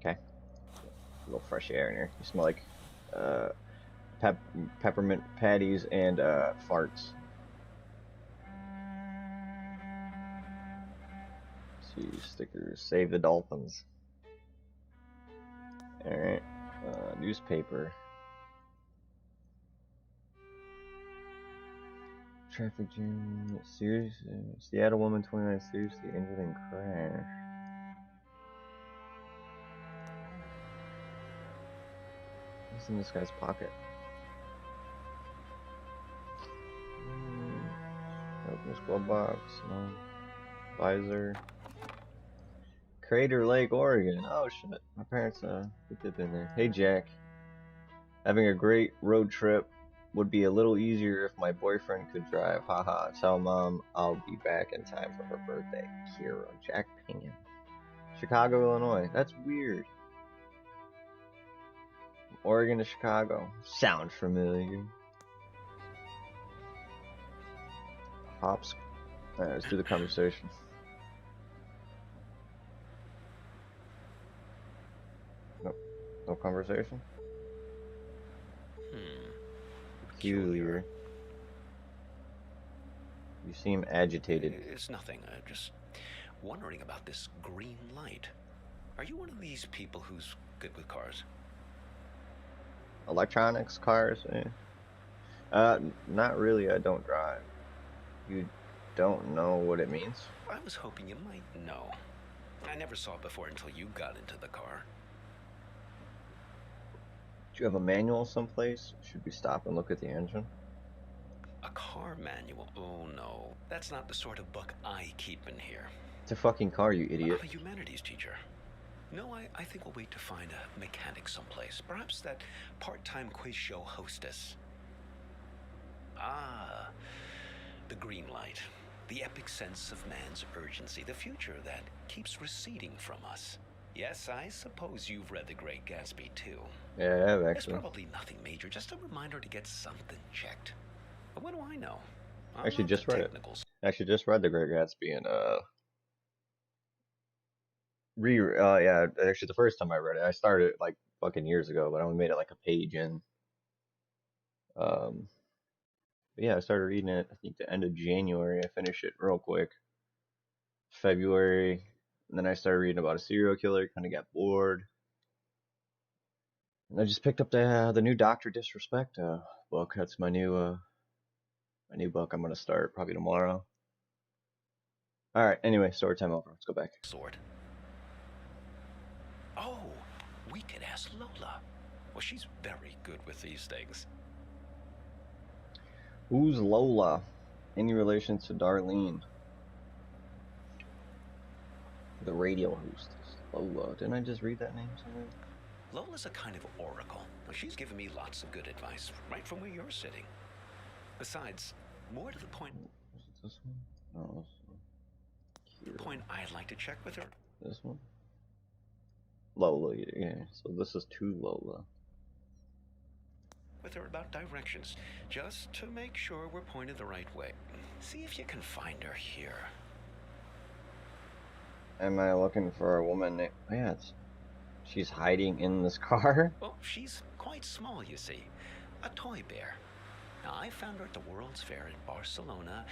Okay. A little fresh air in here. You smell like peppermint patties and farts. See, stickers. Save the dolphins. Alright. Newspaper. Traffic jam. Seattle woman 29 seriously injured in crash. What's in this guy's pocket? Open his glove box. No. Visor. Crater Lake, Oregon. Oh shit. My parents put that in there. Hey Jack. Having a great road trip. Would be a little easier if my boyfriend could drive. Haha. Tell mom I'll be back in time for her birthday. Kira. Jack Pingham. Chicago, Illinois. That's weird. Oregon to Chicago. Sounds familiar. Hops. Alright, let's do the conversation. Nope. No conversation? Peculiar. You seem agitated. It's nothing. Just wondering about this green light. Are you one of these people who's good with cars? Electronics, cars? Not really. I don't drive. You don't know what it means? I was hoping you might know. I never saw it before until you got into the car. Do you have a manual someplace? Should we stop and look at the engine? A car manual? Oh no. That's not the sort of book I keep in here. It's a fucking car, you idiot. I'm a humanities teacher. No, I think we'll wait to find a mechanic someplace. Perhaps that part-time quiz show hostess. Ah, the green light. The epic sense of man's urgency. The future that keeps receding from us. Yes, I suppose you've read The Great Gatsby, too. Yeah, I have, It's actually. probably nothing major, just a reminder to get something checked. But what do I know? Actually, just read it. Actually, just read The Great Gatsby and, yeah, actually, the first time I read it, I started, like, fucking years ago, but I only made it, like, a page in. But yeah, I started reading it, I think, the end of January. I finished it real quick. February, and then I started reading about a serial killer, kind of got bored. And I just picked up the new Dr. Disrespect book. That's my new book I'm gonna start probably tomorrow. Alright, anyway, story time over. Let's go back. Sword. Oh, we could ask Lola. Well, she's very good with these things. Who's Lola? Any relation to Darlene? The radio hostess. Lola. Didn't I just read that name somewhere? Lola's a kind of oracle. She's given me lots of good advice, right from where you're sitting. Besides, more to the point... Was it this one? No, this one. Here. Point I'd like to check with her. This one? Lola, yeah. So this is to Lola. With her about directions, just to make sure we're pointed the right way. See if you can find her here. Am I looking for a woman named... Oh, yeah, she's hiding in this car? Well, she's quite small, you see. A toy bear. Now, I found her at the World's Fair in Barcelona,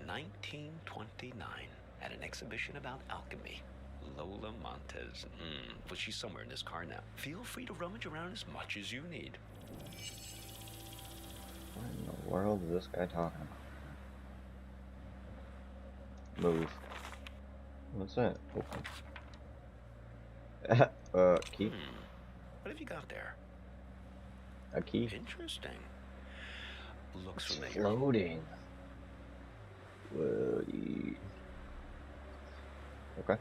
1929, at an exhibition about alchemy. Lola Montez. Well, she's somewhere in this car now. Feel free to rummage around as much as you need. What in the world is this guy talking about? Move. What's that? Open. Key? What have you got there? A key? Interesting. Looks It's familiar. Floating. Woody. Okay.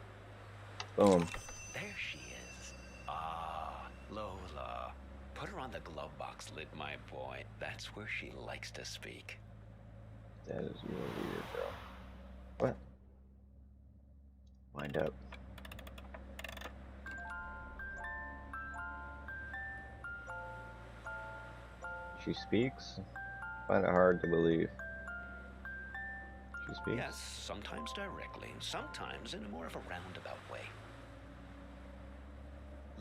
Boom. There she is. Ah, Lola. Put her on the glove box lid, my boy. That's where she likes to speak. That is really weird, bro. What? Wind up. She speaks? Find it hard to believe. She speaks? Yes, sometimes directly, sometimes in a more of a roundabout way.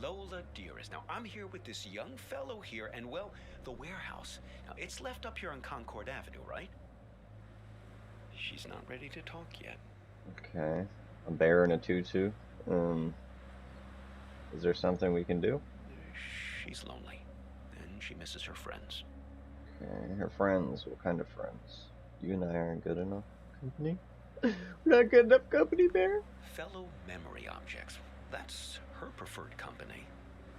Lola, dearest, now I'm here with this young fellow here, and well, the warehouse. Now, it's left up here on Concord Avenue, right? She's not ready to talk yet. Okay. A bear in a tutu. Is there something we can do? She's lonely, and she misses her friends. Okay, her friends. What kind of friends? You and I aren't good enough company? We're not good enough company, Bear? Fellow memory objects. That's her preferred company.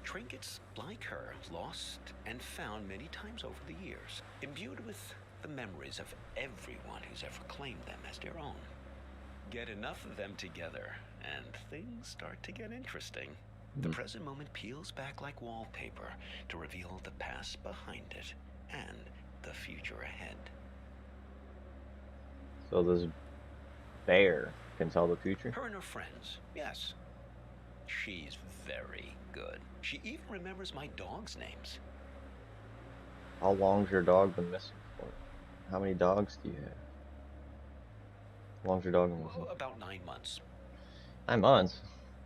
Trinkets like her, lost and found many times over the years, imbued with the memories of everyone who's ever claimed them as their own. Get enough of them together, and things start to get interesting. The present moment peels back like wallpaper to reveal the past behind it and the future ahead. So this bear can tell the future? Her and her friends, yes. She's very good. She even remembers my dog's names. How long's your dog been missing for? How many dogs do you have? How long's your dog been missing? About 9 months. 9 months?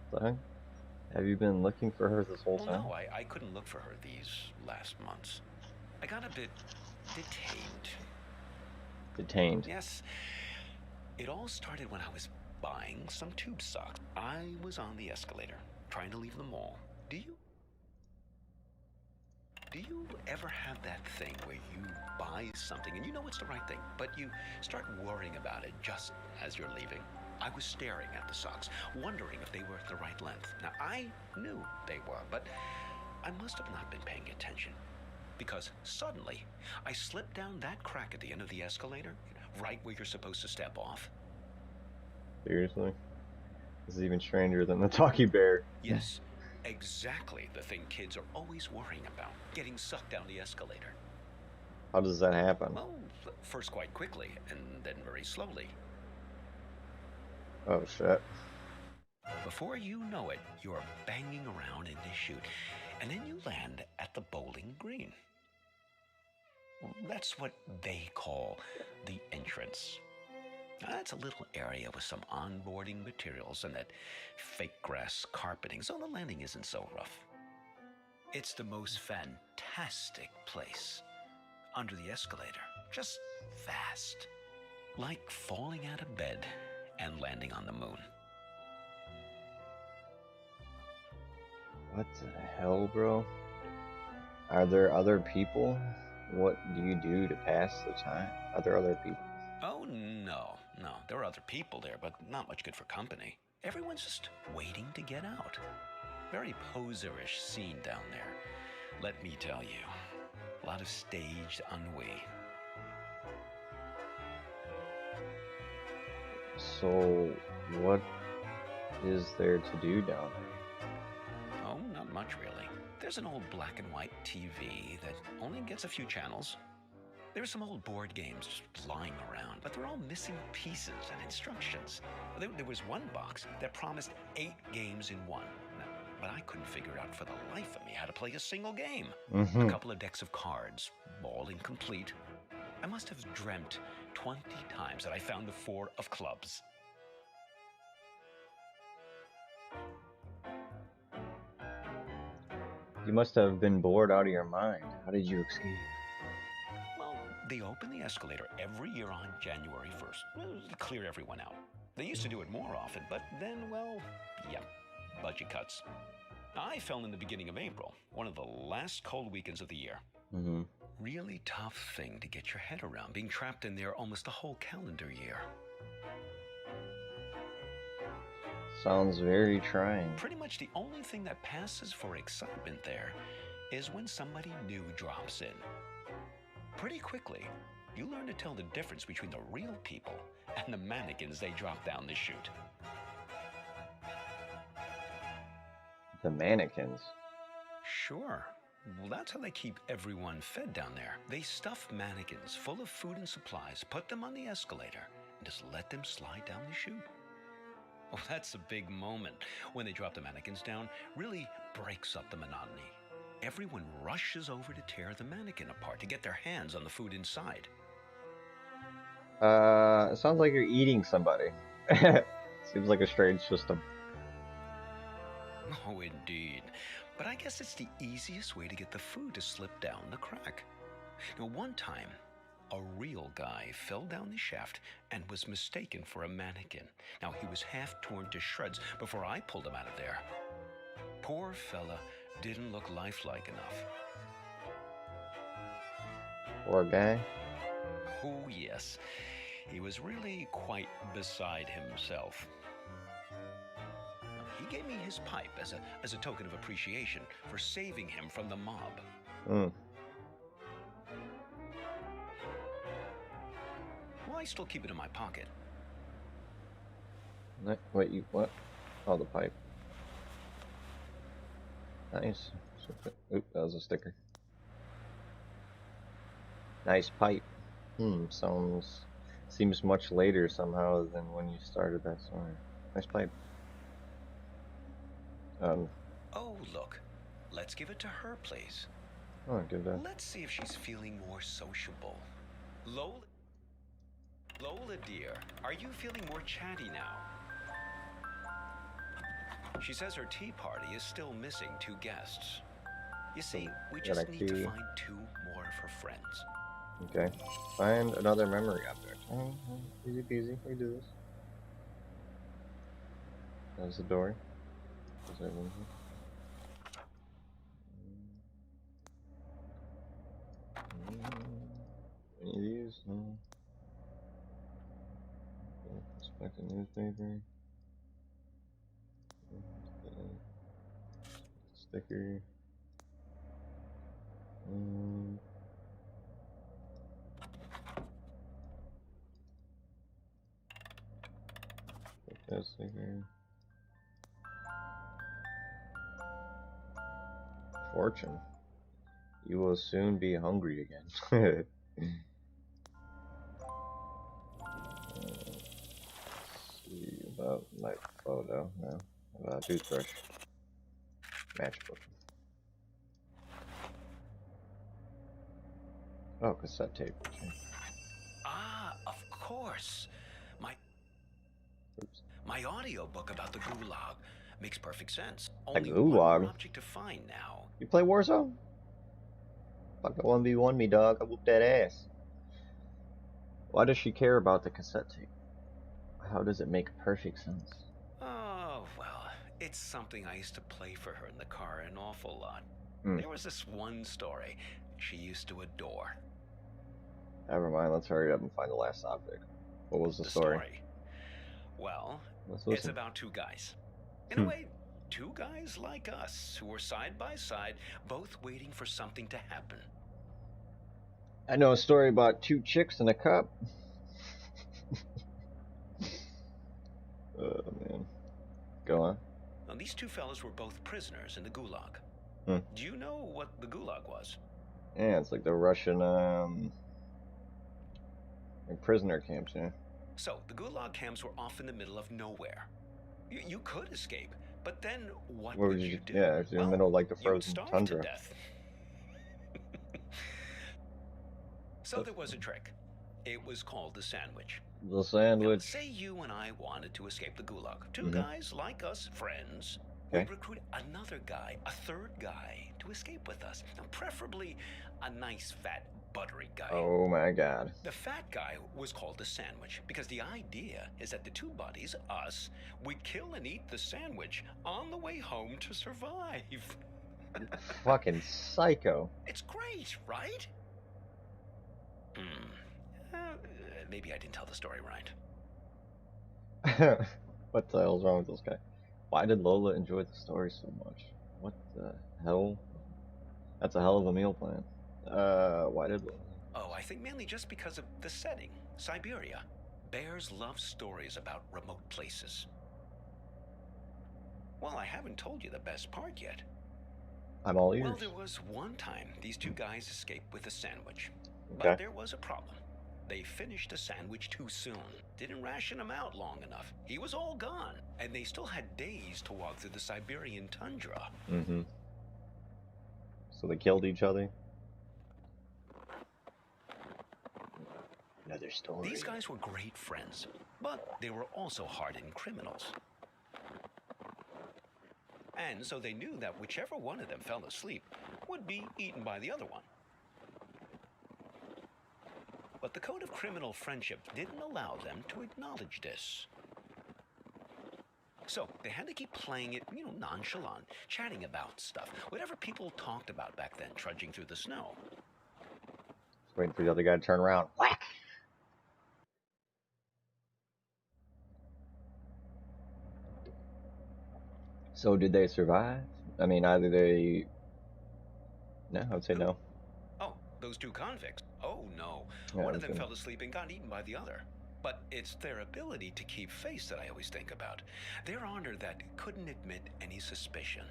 What the heck? Have you been looking for her this whole time? No, I couldn't look for her these last months. I got a bit detained. Detained? Yes. It all started when I was buying some tube socks. I was on the escalator, trying to leave the mall. Do you? Do you ever have that thing where you buy something and you know it's the right thing, but you start worrying about it just as you're leaving? I was staring at the socks, wondering if they were the right length. Now, I knew they were, but I must have not been paying attention. Because suddenly, I slipped down that crack at the end of the escalator, right where you're supposed to step off. Seriously? This is even stranger than the talkie bear. Yes, exactly the thing kids are always worrying about, getting sucked down the escalator. How does that happen? Well, first quite quickly, and then very slowly. Oh, shit. Before you know it, you're banging around in this chute, and then you land at the bowling green. That's what they call the entrance. That's a little area with some onboarding materials and that fake grass carpeting, so the landing isn't so rough. It's the most fantastic place. Under the escalator, just vast. Like falling out of bed and landing on the moon. What the hell, bro? Are there other people? What do you do to pass the time? Are there other people? Oh, no. There are other people there, but not much good for company. Everyone's just waiting to get out. Very poserish scene down there. Let me tell you. A lot of staged ennui. So, what is there to do down there? Oh, not much really. There's an old black and white TV that only gets a few channels. There's some old board games just lying around, but they're all missing pieces and instructions. There was one box that promised 8 games in one, but I couldn't figure out for the life of me how to play a single game. A couple of decks of cards, all incomplete. I must have dreamt 20 times that I found the 4 of clubs. You must have been bored out of your mind. How did you escape? Well, they open the escalator every year on January 1st to clear everyone out. They used to do it more often, but then, well, yeah, budget cuts. I fell in the beginning of April, one of the last cold weekends of the year. Really tough thing to get your head around, being trapped in there almost a whole calendar year. Sounds very trying. Pretty much the only thing that passes for excitement there is when somebody new drops in. Pretty quickly, you learn to tell the difference between the real people and the mannequins they drop down the chute. The mannequins? Sure. Well, that's how they keep everyone fed down there. They stuff mannequins full of food and supplies, put them on the escalator, and just let them slide down the chute. Well, that's a big moment. When they drop the mannequins down, really breaks up the monotony. Everyone rushes over to tear the mannequin apart to get their hands on the food inside. It sounds like you're eating somebody. Seems like a strange system. Oh, indeed. But I guess it's the easiest way to get the food to slip down the crack. Now, one time, a real guy fell down the shaft and was mistaken for a mannequin. Now, he was half torn to shreds before I pulled him out of there. Poor fella didn't look lifelike enough. Poor guy? Oh, yes. He was really quite beside himself. He gave me his pipe as a token of appreciation for saving him from the mob. Well, I still keep it in my pocket. Wait, you what? Oh, the pipe. Nice. Oop, that was a sticker. Nice pipe. Seems much later somehow than when you started that story. Nice pipe. Oh, look. Let's give it to her, please. Oh, give that. Let's see if she's feeling more sociable. Lola, dear, are you feeling more chatty now? She says her tea party is still missing 2 guests. You see, we just need to find 2 more of her friends. Okay. Find another memory object. Oh, easy peasy. We do this. There's the door. Is there room here? Any of these? No. Inspect the newspaper. Sticker. Put that sticker. Fortune. You will soon be hungry again. See about my photo. No. About toothbrush. Matchbook. Oh, cassette tape. Ah, of course. My audiobook about the Gulag makes perfect sense. Only one more object to find now. You play Warzone? Fuck, 1v1 me, dog. I whoop that ass. Why does she care about the cassette tape? How does it make perfect sense? Oh, well, it's something I used to play for her in the car an awful lot. There was this one story she used to adore. Never mind, let's hurry up and find the last object. What was the story? Well, it's about two guys. In a way, two guys like us who were side by side, both waiting for something to happen. I know a story about two chicks in a cup. Oh, man. Go on. Now, these two fellas were both prisoners in the Gulag. Do you know what the Gulag was? Yeah, it's like the Russian prisoner camps, yeah. So, the Gulag camps were off in the middle of nowhere. You could escape, but then what would you do? Yeah, it's in the middle of like the frozen tundra. To death. So there was a trick. It was called the sandwich. The sandwich. Now, say you and I wanted to escape the Gulag. Two guys like us, friends. Okay. We'd recruit another guy, a third guy, to escape with us. Now, preferably a nice, fat, buttery guy. Oh my god. The fat guy was called the sandwich because the idea is that the two buddies, us, would kill and eat the sandwich on the way home to survive. Fucking psycho. It's great, right? Maybe I didn't tell the story right. What the hell's wrong with this guy? Why did Lola enjoy the story so much? What the hell? That's a hell of a meal plan. Why did Lola? Oh, I think mainly just because of the setting. Siberia. Bears love stories about remote places. Well, I haven't told you the best part yet. I'm all ears. Well, there was one time these two guys escaped with a sandwich. Okay. But there was a problem. They finished the sandwich too soon. Didn't ration him out long enough. He was all gone. And they still had days to walk through the Siberian tundra. So they killed each other? Another story. These guys were great friends, but they were also hardened criminals. And so they knew that whichever one of them fell asleep would be eaten by the other one. But the code of criminal friendship didn't allow them to acknowledge this. So they had to keep playing it, nonchalant, chatting about stuff, whatever people talked about back then, trudging through the snow. Just waiting for the other guy to turn around. Whack! So did they survive? I mean, either they... No, I would say no. Oh, those two convicts? Oh, no. Yeah, One of them fell asleep and got eaten by the other. But it's their ability to keep face that I always think about. Their honor that couldn't admit any suspicion.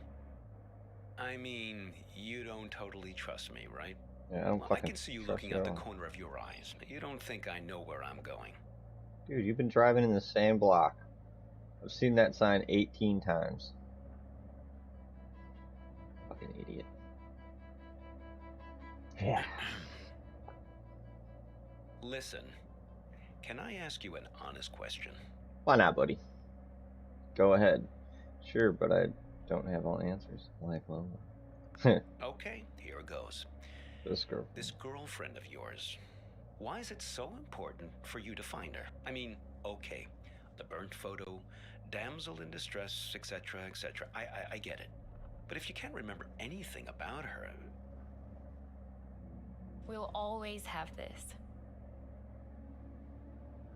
I mean, you don't totally trust me, right? Yeah, I don't fucking I can see you looking out the corner of your eyes. You don't think I know where I'm going. Dude, you've been driving in the same block. I've seen that sign 18 times. Fucking idiot. Yeah. Listen, can I ask you an honest question? Why not, buddy? Go ahead. Sure, but I don't have all answers. Like Lola. Okay, here goes. This girlfriend of yours. Why is it so important for you to find her? I mean, okay, the burnt photo, damsel in distress, etc., etc. I get it. But if you can't remember anything about her... We'll always have this.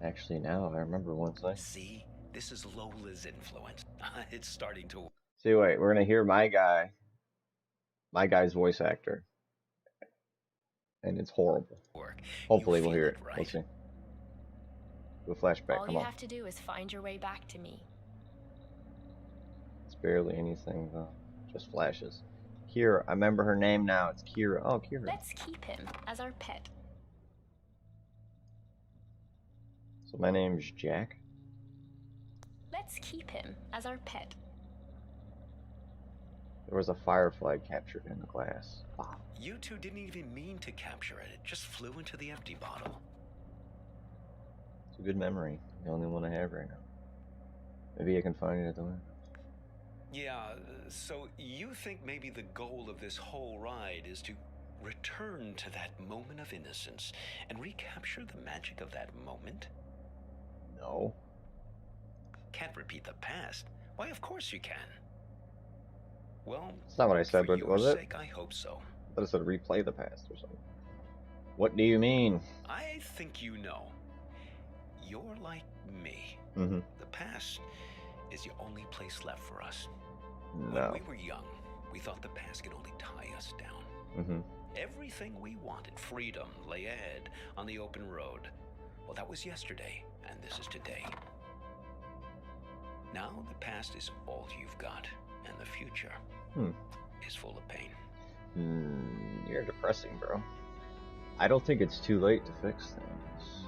Actually, now I remember one thing. See, this is Lola's influence. It's starting to See, wait, we're gonna hear my guy's voice actor, and it's horrible. work. Hopefully, You we'll feel hear it, it. right? We'll see. Do a flashback. All Come you on. have to do is find your way back to me. It's barely anything though. Just flashes. Kira. I remember her name now. It's Kira. Oh, Kira. Let's keep him as our pet. So my name's Jack. Let's keep him as our pet. There was a firefly captured in the glass. Wow. You two didn't even mean to capture it. It just flew into the empty bottle. It's a good memory. The only one I have right now. Maybe I can find it at the window. Yeah, so you think maybe the goal of this whole ride is to return to that moment of innocence and recapture the magic of that moment? No. Can't repeat the past. Why, of course you can. Well, That's not what I said, for but was your it? sake, I hope so. I thought it said replay the past or something. What do you mean? I think you know. You're like me. Mm-hmm. The past is the only place left for us. No. When we were young, we thought the past could only tie us down. Mm-hmm. Everything we wanted, freedom, lay ahead on the open road. Well, that was yesterday, and this is today. Now the past is all you've got, and the future is full of pain. You're depressing, bro. I don't think it's too late to fix things.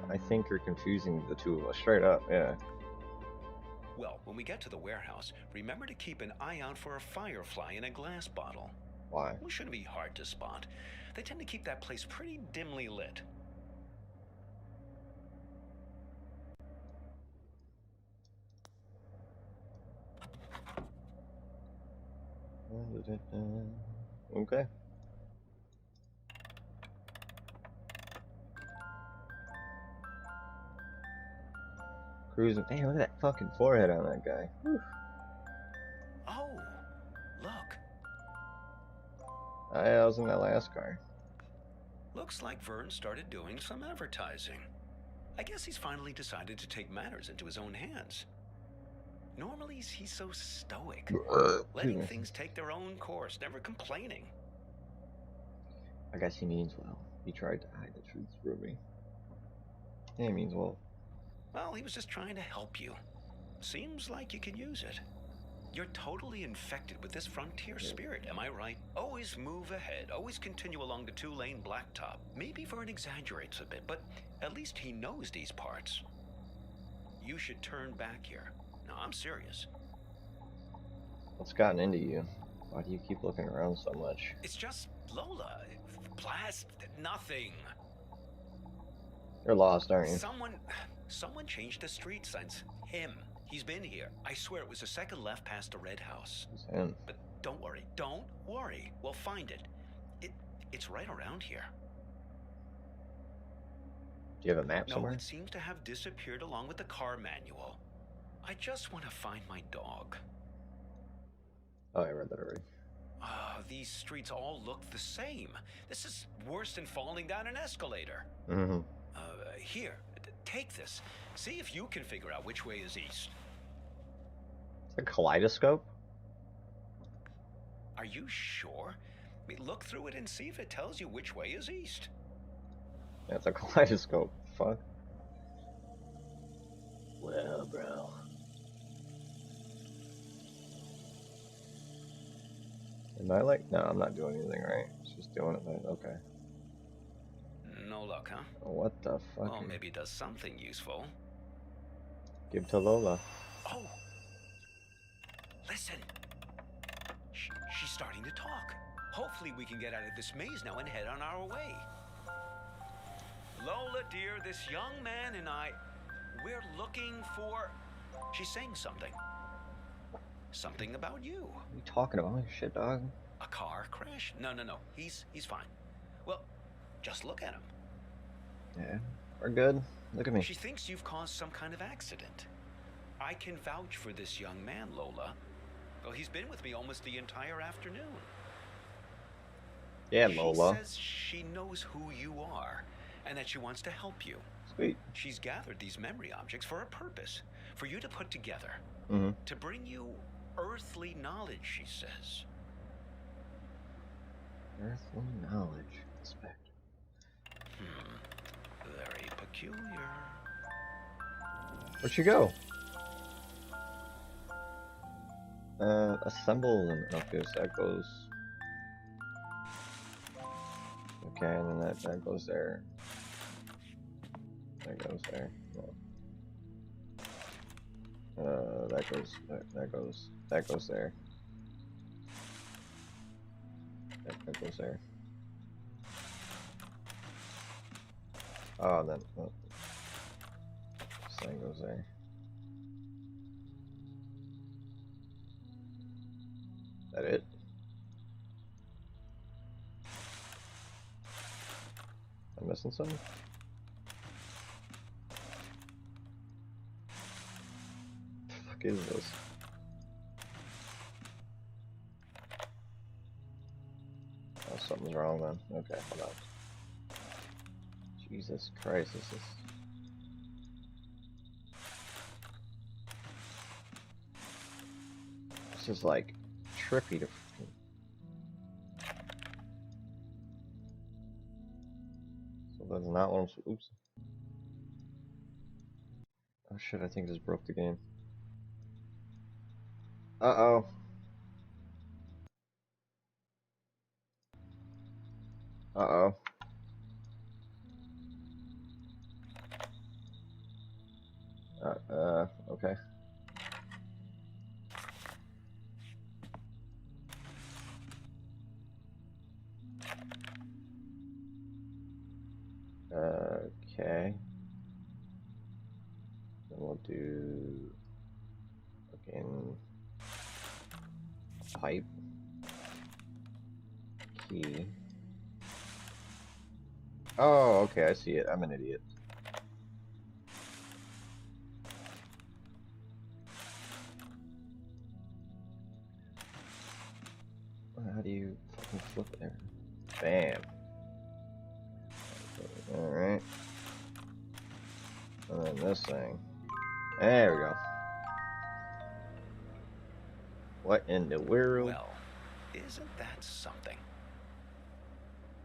I think you're confusing the two of us. Straight up, yeah. Well, when we get to the warehouse, remember to keep an eye out for a firefly in a glass bottle. Why? It shouldn't be hard to spot. They tend to keep that place pretty dimly lit. Okay. Cruising. Hey, look at that fucking forehead on that guy. Whew. Oh, look. I was in that last car. Looks like Vern started doing some advertising. I guess he's finally decided to take matters into his own hands. Normally, he's so stoic, letting things take their own course, never complaining. I guess he means well. He tried to hide the truth from me. Yeah, he means well. Well, he was just trying to help you. Seems like you can use it. You're totally infected with this frontier spirit, am I right? Always move ahead, always continue along the two-lane blacktop. Maybe Vern exaggerates a bit, but at least he knows these parts. You should turn back here. No, I'm serious. What's gotten into you? Why do you keep looking around so much? It's just Lola. Nothing. You're lost, aren't you? Someone changed the street signs. Him. He's been here. I swear it was the second left past the red house. It's him. But don't worry. Don't worry. We'll find it. It's right around here. Do you have a map somewhere? No, it seems to have disappeared along with the car manual. I just want to find my dog. Oh, I read that already. These streets all look the same. This is worse than falling down an escalator. Mm-hmm. Here, take this. See if you can figure out which way is east. It's a kaleidoscope? Are you sure? I mean, look through it and see if it tells you which way is east. Yeah, it's a kaleidoscope. Fuck. Well, bro. Am I like... No, I'm not doing anything, right? It's just doing it like... Okay. No luck, huh? What the fuck? Well, maybe it does something useful. Give to Lola. Oh! Listen! She's starting to talk. Hopefully we can get out of this maze now and head on our way. Lola, dear, this young man and I, we're looking for... She's saying something. Something about you. What are you talking about? Shit, dog. A car crash? No. He's fine. Well, just look at him. Yeah, we're good. Look at me. She thinks you've caused some kind of accident. I can vouch for this young man, Lola. Well, he's been with me almost the entire afternoon. Yeah, Lola. She says she knows who you are and that she wants to help you. Sweet. She's gathered these memory objects for a purpose, for you to put together. To bring you earthly knowledge, she says. Earthly knowledge. Inspect. Very peculiar. Where'd she go? Assemble and okay, so that goes. Okay, and then that goes there. That goes there. No. That goes there. That goes there. That goes there. Oh, and then this thing goes there. Is that it? I'm missing something? What the fuck is this? Oh, something's wrong then. Okay, hold on. Jesus Christ, this is like trippy to. So that's not what I'm. Oops. Oh shit! I think I just broke the game. Uh-oh. Uh-oh. Okay. Okay. Then we'll do fucking pipe key. Oh, okay, I see it. I'm an idiot. How do you fucking flip it there? Bam. Alright. And then this thing. There we go. What in the world? Well, isn't that something?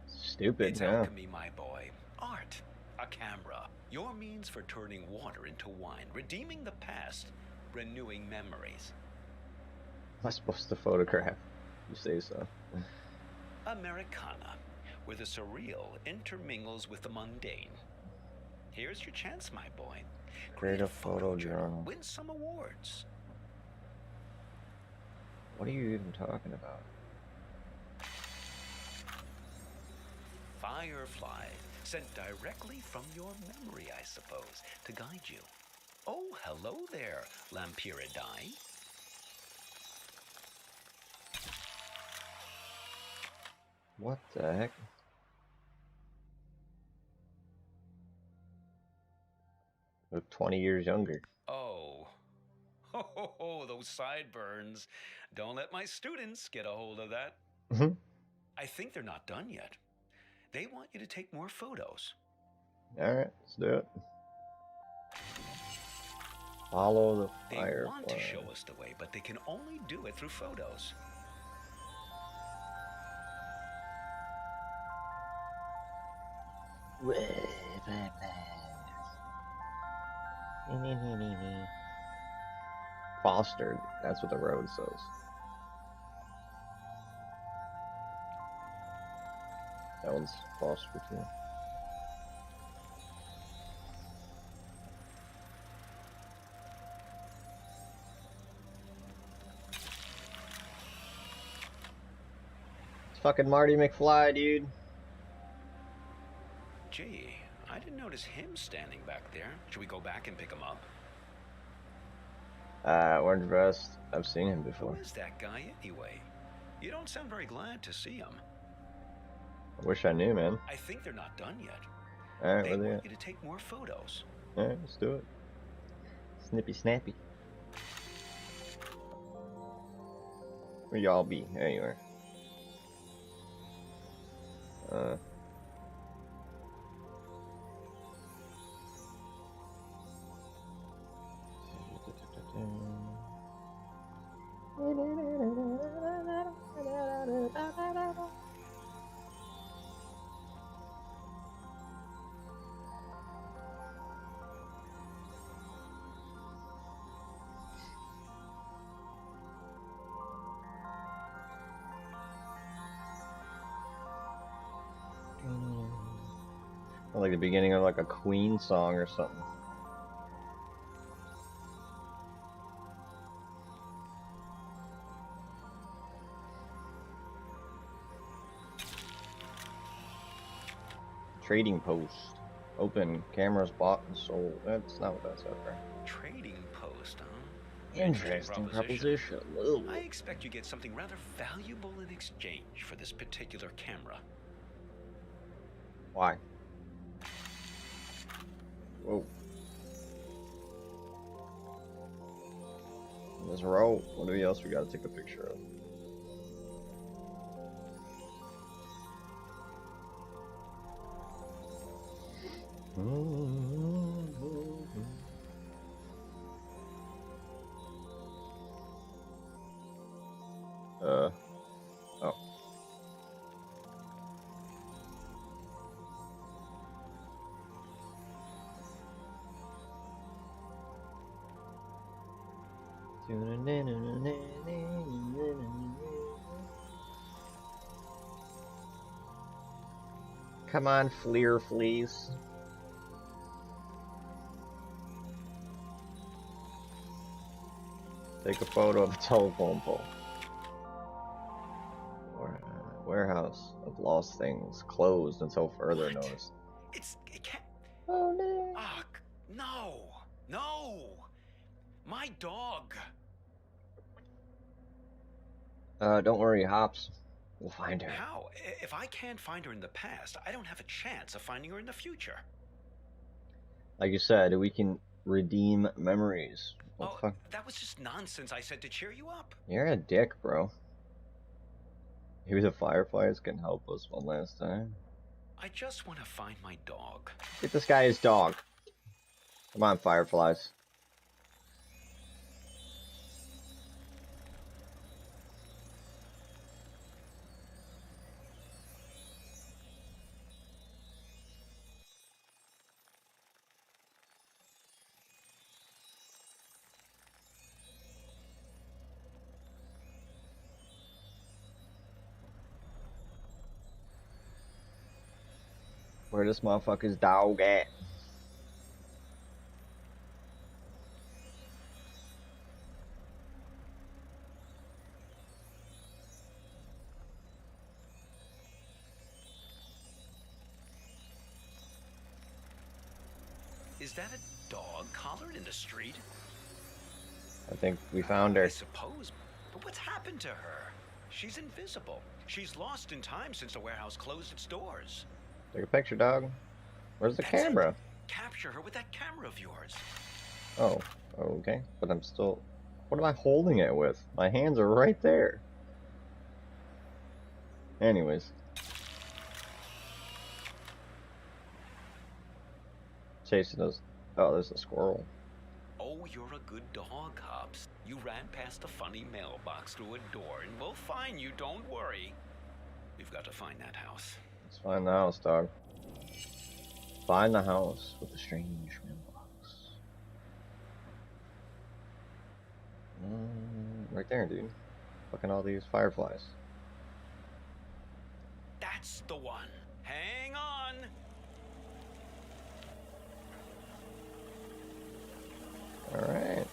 Stupid, it's yeah. alchemy, my boy. Art. A camera. Your means for turning water into wine, redeeming the past, renewing memories. Am I supposed to photograph? You say so. Americana, where the surreal intermingles with the mundane. Here's your chance, my boy. Create a photo journal. Win some awards. What are you even talking about? Firefly, sent directly from your memory, I suppose, to guide you. Oh, hello there, Lampiridine. What the heck? Look 20 years younger. Oh. Oh, those sideburns. Don't let my students get a hold of that. I think they're not done yet. They want you to take more photos. Alright, let's do it. Follow the firefly. They want to show us the way, but they can only do it through photos. Fostered, that's what the road says. That one's Foster too. It's fucking Marty McFly, dude. Gee, I didn't notice him standing back there. Should we go back and pick him up? Orange vest. I've seen him before. Who is that guy anyway? You don't sound very glad to see him. I wish I knew, man. I think they're not done yet. Alright, they where they want at? you to take more photos. Alright, let's do it. Snippy snappy. Where y'all be? There you are. Like the beginning of like a Queen song or something. Trading post. Open. Cameras bought and sold. That's not what that said, right? Trading post, huh? Interesting proposition. I expect you get something rather valuable in exchange for this particular camera. Why? Whoa. This row. What else we gotta take a picture of? Oh. Come on, Fleer Fleas. Take a photo of a telephone pole. Warehouse of lost things closed until further notice. It can't. Oh no. Ugh, no. No. My dog. Don't worry, Hops. We'll find her. How? If I can't find her in the past, I don't have a chance of finding her in the future. Like you said, we can redeem memories. What the fuck? That was just nonsense I said to cheer you up. You're a dick, bro. Maybe the Fireflies can help us one last time. I just want to find my dog. Get this guy his dog. Come on, Fireflies. Where this motherfucker's dog at? Is that a dog collared in the street? I think we found her. I suppose. But what's happened to her? She's invisible. She's lost in time since the warehouse closed its doors. Take a picture, dog. Where's the camera? Capture her with that camera of yours. Oh, okay. But I'm still... What am I holding it with? My hands are right there. Anyways. Chasing us. Oh, there's a squirrel. Oh, you're a good dog, Hops. You ran past a funny mailbox through a door, and we'll find you, don't worry. We've got to find that house. Let's find the house, dog. Find the house with the strange mailbox. Right there, dude. Fucking all these fireflies. That's the one. Hang on. Alright.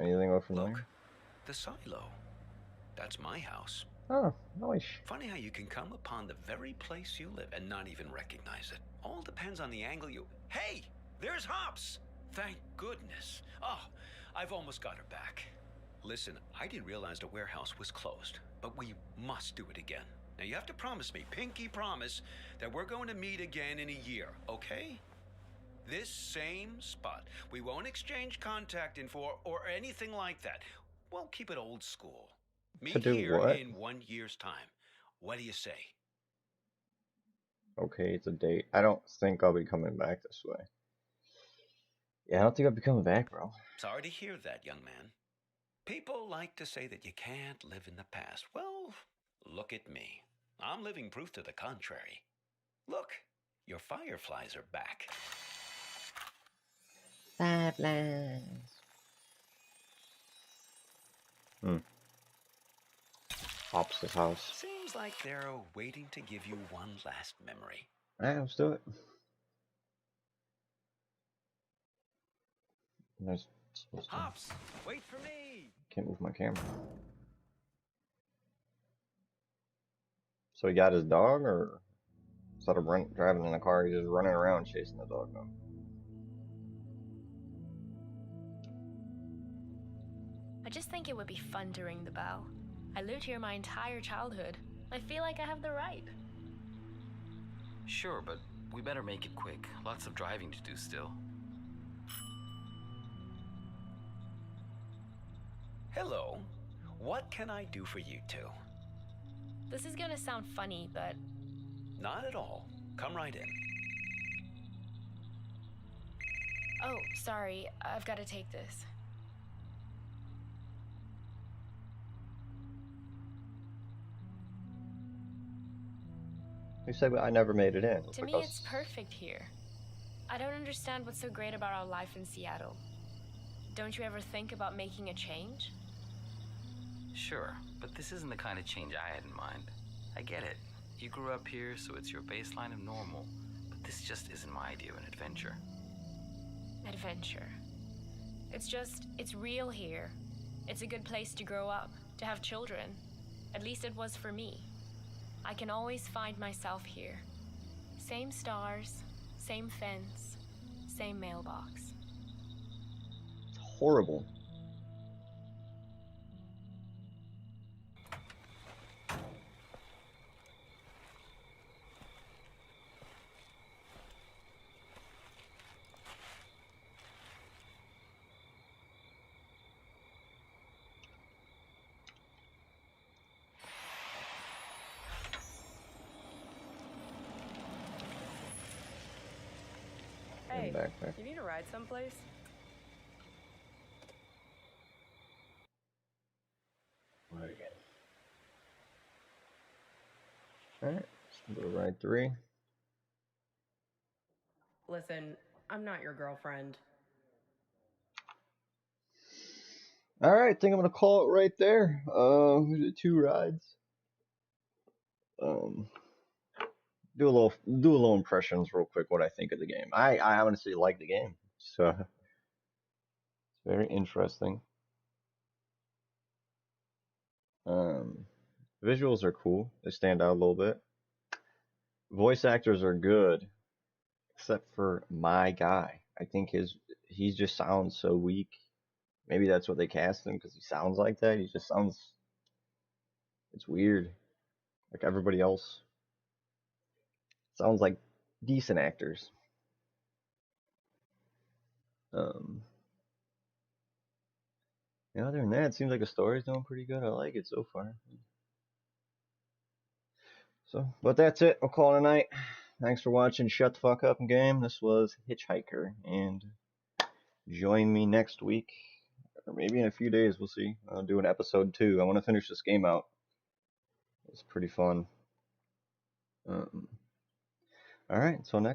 Anything look familiar? Look, the silo. That's my house. Oh, nice. Funny how you can come upon the very place you live and not even recognize it. All depends on the angle you... Hey! There's Hops! Thank goodness. Oh, I've almost got her back. Listen, I didn't realize the warehouse was closed, but we must do it again. Now you have to promise me, pinky promise, that we're going to meet again in a year, okay? This same spot. We won't exchange contact info or anything like that. We'll keep it old school. Meet here what? in 1 year's time. What do you say? Okay, it's a date. I don't think I'll be coming back this way. Yeah, I don't think I'll be coming back, bro. Sorry to hear that, young man. People like to say that you can't live in the past. Well, look at me. I'm living proof to the contrary. Look, your fireflies are back. Fireflies. Pops' house. Seems like they're waiting to give you one last memory. Alright, let's do it. Pops, wait for me. Can't move my camera. So he got his dog, or instead of driving in a car, he's just running around chasing the dog now? I just think it would be fun to ring the bell. I lived here my entire childhood. I feel like I have the right. Sure, but we better make it quick. Lots of driving to do still. Hello. What can I do for you two? This is gonna sound funny, but... Not at all. Come right in. Oh, sorry. I've got to take this. You said I never made it in. To me, it's perfect here. I don't understand what's so great about our life in Seattle. Don't you ever think about making a change? Sure, but this isn't the kind of change I had in mind. I get it. You grew up here, so it's your baseline of normal. But this just isn't my idea of an adventure. Adventure. It's real here. It's a good place to grow up, to have children. At least it was for me. I can always find myself here. Same stars, same fence, same mailbox. It's horrible. Hey, backpack. you need a ride someplace? Right again. Alright, let's go to ride 3. Listen, I'm not your girlfriend. Alright, I think I'm gonna call it right there. We did 2 rides. Do a little impressions real quick what I think of the game. I honestly like the game. So it's very interesting. Visuals are cool. They stand out a little bit. Voice actors are good, except for my guy. I think he just sounds so weak. Maybe that's what they cast him, because he sounds like that. He just sounds, it's weird. Like everybody else sounds like decent actors. Other than that, it seems like the story's doing pretty good. I like it so far. So, but that's it. I'll call it a night. Thanks for watching Shut the Fuck Up Game. This was Hitchhiker, and join me next week, or maybe in a few days, we'll see. I'll do an episode 2. I want to finish this game out. It's pretty fun. Alright, so next